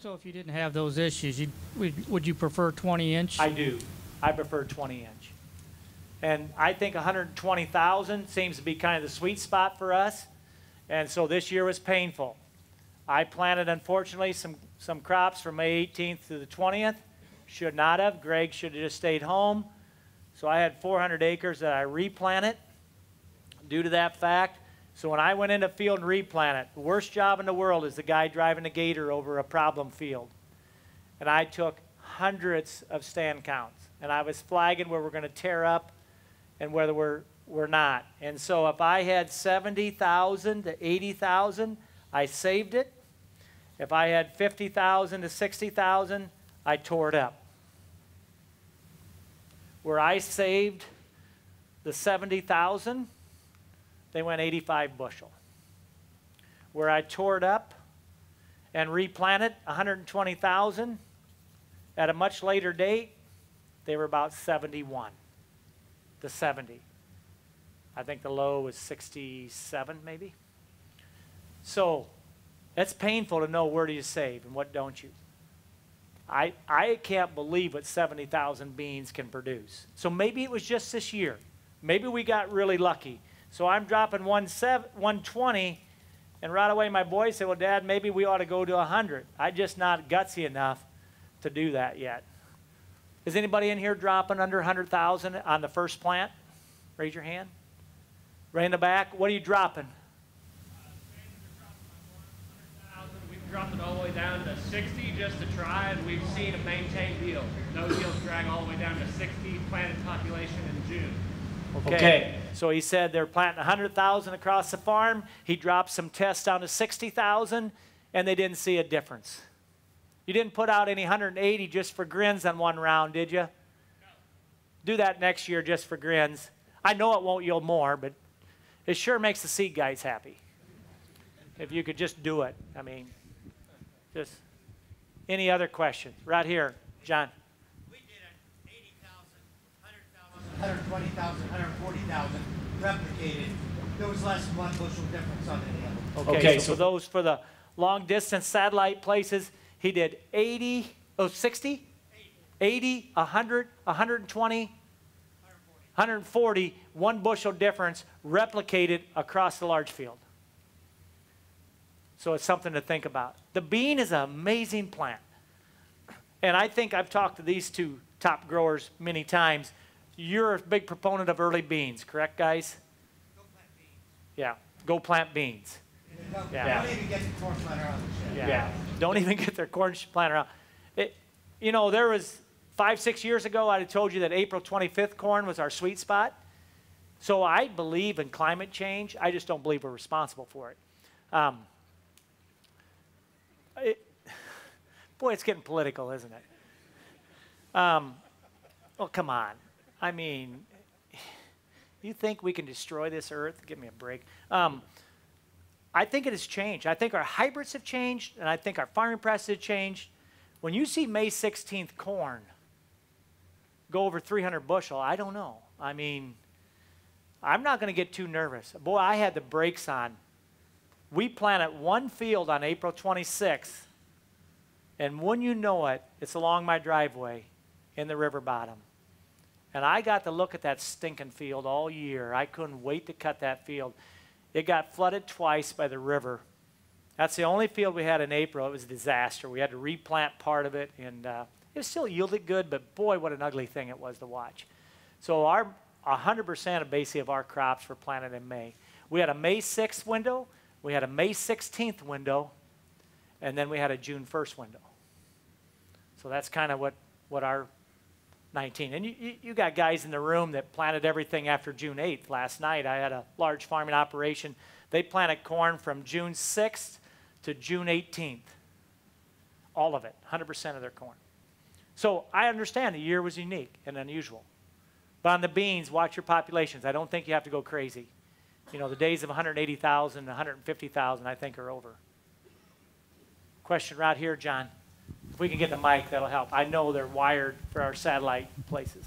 if you didn't have those issues, would you prefer 20-inch? I do. I prefer 20-inch. And I think 120,000 seems to be kind of the sweet spot for us. And so this year was painful. I planted, unfortunately, some crops from May 18th to the 20th. Should not have. Gregg should have just stayed home. So I had 400 acres that I replanted due to that fact. So when I went into field and replanted, the worst job in the world is the guy driving a gator over a problem field. And I took hundreds of stand counts. And I was flagging where we're going to tear up and whether we're not. And so if I had 70,000 to 80,000, I saved it. If I had 50,000 to 60,000, I tore it up. Where I saved the 70,000, they went 85 bushel. Where I tore it up and replanted 120,000 at a much later date, they were about 71 to 70. I think the low was 67 maybe. So it's painful to know where do you save and what don't you. I can't believe what 70,000 beans can produce. So maybe it was just this year. Maybe we got really lucky. So I'm dropping 120, and right away my boys said, well, Dad, maybe we ought to go to 100. I'm just not gutsy enough to do that yet. Is anybody in here dropping under 100,000 on the first plant? Raise your hand. Right in the back. What are you dropping? We've dropped it all the way down to 60 just to try, and we've seen a maintained yield. No yields drag all the way down to 60 planted population in June. Okay. So he said they're planting 100,000 across the farm. He dropped some tests down to 60,000, and they didn't see a difference. You didn't put out any 180 just for grins on one round, did you? No. Do that next year just for grins. I know it won't yield more, but it sure makes the seed guys happy. If you could just do it. I mean, just any other questions? Right here, John. We did an 80,000, 100,000, 120,000, 140,000 replicated. There was less than 1 bushel difference on any of them. Okay, so those for the long distance satellite places, he did 60, 80, 100, 120, 140, 1 bushel difference replicated across the large field. So it's something to think about. The bean is an amazing plant. And I think I've talked to these two top growers many times. You're a big proponent of early beans, correct, guys? Go plant beans. Yeah, go plant beans. Don't even get the corn planter out of the shed. Yeah. Don't even get their corn planter out. You know, there was 5-6 years ago, I had told you that April 25th corn was our sweet spot. So I believe in climate change. I just don't believe we're responsible for it. Boy, it's getting political, isn't it? Well, come on. I mean, you think we can destroy this earth? Give me a break. I think it has changed. I think our hybrids have changed, and I think our farming practices have changed. When you see May 16th corn go over 300 bushel, I don't know. I mean, I'm not going to get too nervous. Boy, I had the brakes on. We planted one field on April 26th, and when you know it, it's along my driveway in the river bottom. And I got to look at that stinking field all year. I couldn't wait to cut that field. It got flooded twice by the river. That's the only field we had in April. It was a disaster. We had to replant part of it, and it still yielded good, but boy, what an ugly thing it was to watch. So 100% of basically of our crops were planted in May. We had a May 6th window, we had a May 16th window, and then we had a June 1st window. So that's kind of what our 19. And you got guys in the room that planted everything after June 8th. Last night I had a large farming operation. They planted corn from June 6th to June 18th. All of it, 100% of their corn. So I understand the year was unique and unusual. But on the beans, watch your populations. I don't think you have to go crazy. You know, the days of 180,000, 150,000, I think, are over. Question right here, John. If we can get the mic, that'll help. I know they're wired for our satellite places.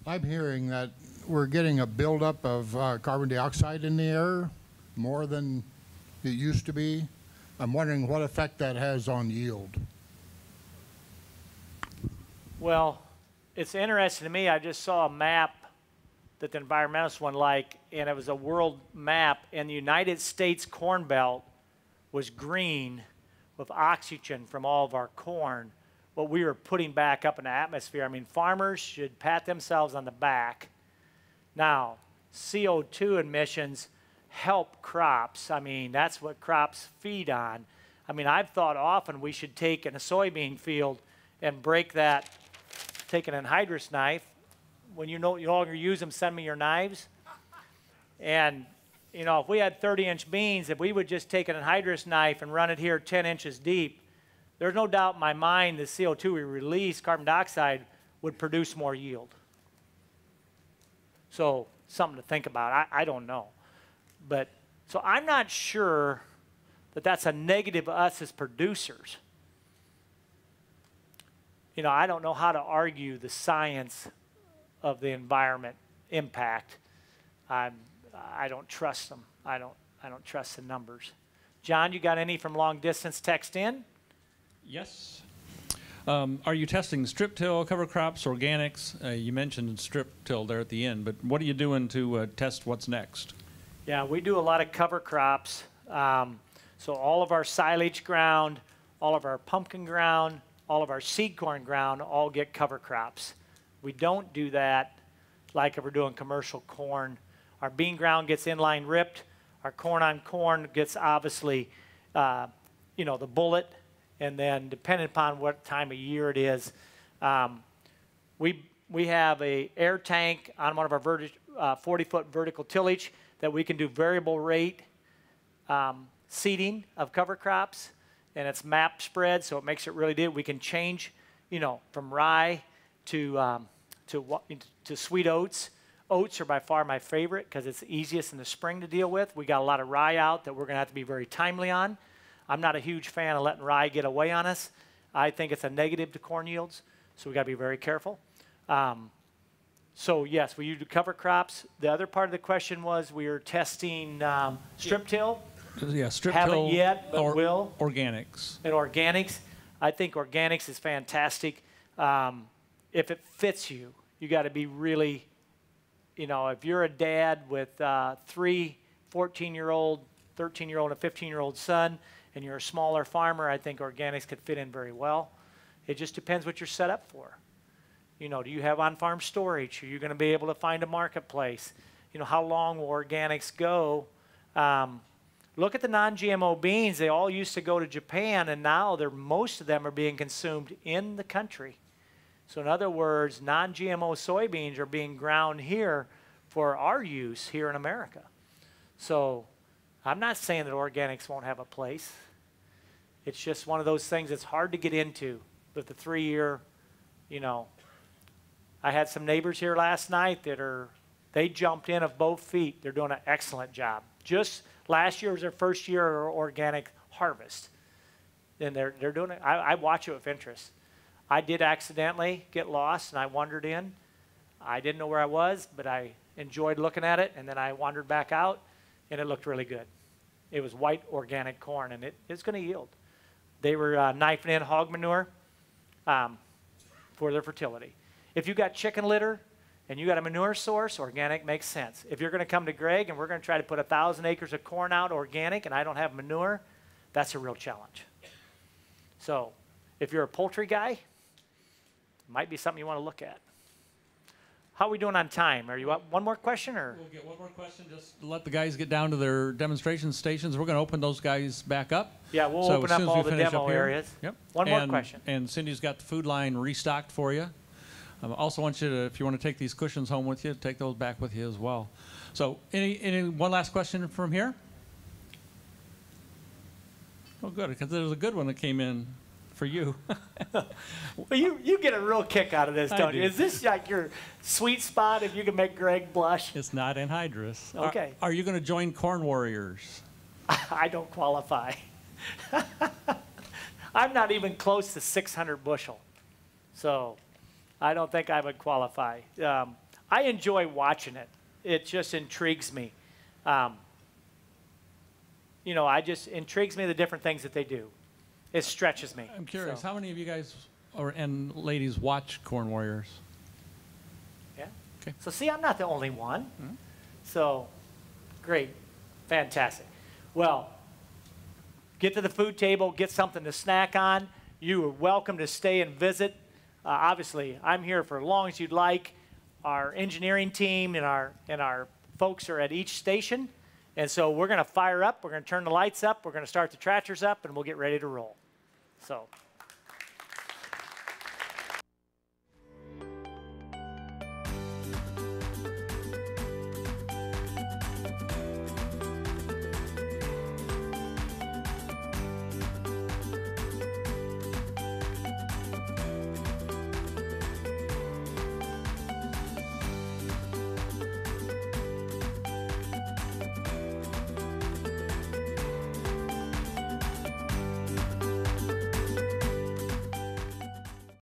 I'm hearing that we're getting a buildup of carbon dioxide in the air, more than it used to be. I'm wondering what effect that has on yield. Well, it's interesting to me. I just saw a map that the environmentalists one liked, and it was a world map, and the United States Corn Belt was green with oxygen from all of our corn, what we were putting back up in the atmosphere. I mean, farmers should pat themselves on the back. Now, CO2 emissions help crops. I mean, that's what crops feed on. I mean, I've thought often we should take in a soybean field and break that, take an anhydrous knife. When you no longer use them, send me your knives. And, you know, if we had 30-inch beans, if we would just take an anhydrous knife and run it here 10 inches deep, there's no doubt in my mind the CO2 we release, carbon dioxide, would produce more yield. So something to think about. I don't know. But so I'm not sure that that's a negative to us as producers. You know, I don't know how to argue the science of the environment impact. I don't trust them. I don't trust the numbers. John, you got any from long distance text in? Yes. Are you testing strip till, cover crops, organics? You mentioned strip till there at the end, but what are you doing to test what's next? Yeah, we do a lot of cover crops. So all of our silage ground, all of our pumpkin ground, all of our seed corn ground all get cover crops. We don't do that like if we're doing commercial corn. Our bean ground gets inline ripped. Our corn on corn gets obviously, you know, the bullet. And then depending upon what time of year it is, we have a air tank on one of our 40-foot vertical tillage that we can do variable rate seeding of cover crops, and it's map spread, so it makes it really do. We can change, you know, from rye to sweet oats. Oats are by far my favorite because it's the easiest in the spring to deal with. We got a lot of rye out that we're going to have to be very timely on. I'm not a huge fan of letting rye get away on us. I think it's a negative to corn yields, so we got to be very careful. So yes, we do cover crops. The other part of the question was we were testing strip till. Yeah, strip Haven't till yet, but will. Organics. And organics, I think organics is fantastic. If it fits you, you got to be really, you know, if you're a dad with 3 14-year-old, 13-year-old, and a 15-year-old son, and you're a smaller farmer, I think organics could fit in very well. It just depends what you're set up for. You know, do you have on-farm storage? Are you going to be able to find a marketplace? You know, how long will organics go? Look at the non-GMO beans. They all used to go to Japan, and now most of them are being consumed in the country. So in other words, non-GMO soybeans are being ground here for our use here in America. So I'm not saying that organics won't have a place. It's just one of those things that's hard to get into with the 3-year, you know. I had some neighbors here last night they jumped in of both feet. They're doing an excellent job. Just last year was their first year of organic harvest. And they're doing it. I watch it with interest. I did accidentally get lost, and I wandered in. I didn't know where I was, but I enjoyed looking at it, and then I wandered back out, and it looked really good. It was white organic corn, and it's going to yield. They were knifing in hog manure for their fertility. If you got chicken litter and you got a manure source, organic makes sense. If you're going to come to Gregg and we're going to try to put 1,000 acres of corn out organic and I don't have manure, that's a real challenge. So if you're a poultry guy, it might be something you want to look at. How are we doing on time? Are you up? One more question? Or? We'll get one more question. Just let the guys get down to their demonstration stations. We're going to open those guys back up. Yeah, we'll open up all the demo areas. Yep. One more question. And Cindy's got the food line restocked for you. I also want you to, if you want to take these cushions home with you, take those back with you as well. So any one last question from here? Oh, good, because there's a good one that came in for you. Well, you get a real kick out of this, don't you? do. Is this like your sweet spot if you can make Gregg blush? It's not anhydrous. Okay. Are you going to join Corn Warriors? I don't qualify. I'm not even close to 600 bushel. So I don't think I would qualify. I enjoy watching it. It just intrigues me. You know, it intrigues me the different things that they do. It stretches me. I'm curious, So. how many of you guys and ladies watch Corn Warriors? Yeah. Okay. So see, I'm not the only one. Mm-hmm. So great. Fantastic. Well, get to the food table, get something to snack on. You are welcome to stay and visit. Obviously, I'm here for as long as you'd like. Our engineering team and our folks are at each station. And so we're going to fire up. We're going to turn the lights up. We're going to start the tractors up, and we'll get ready to roll. So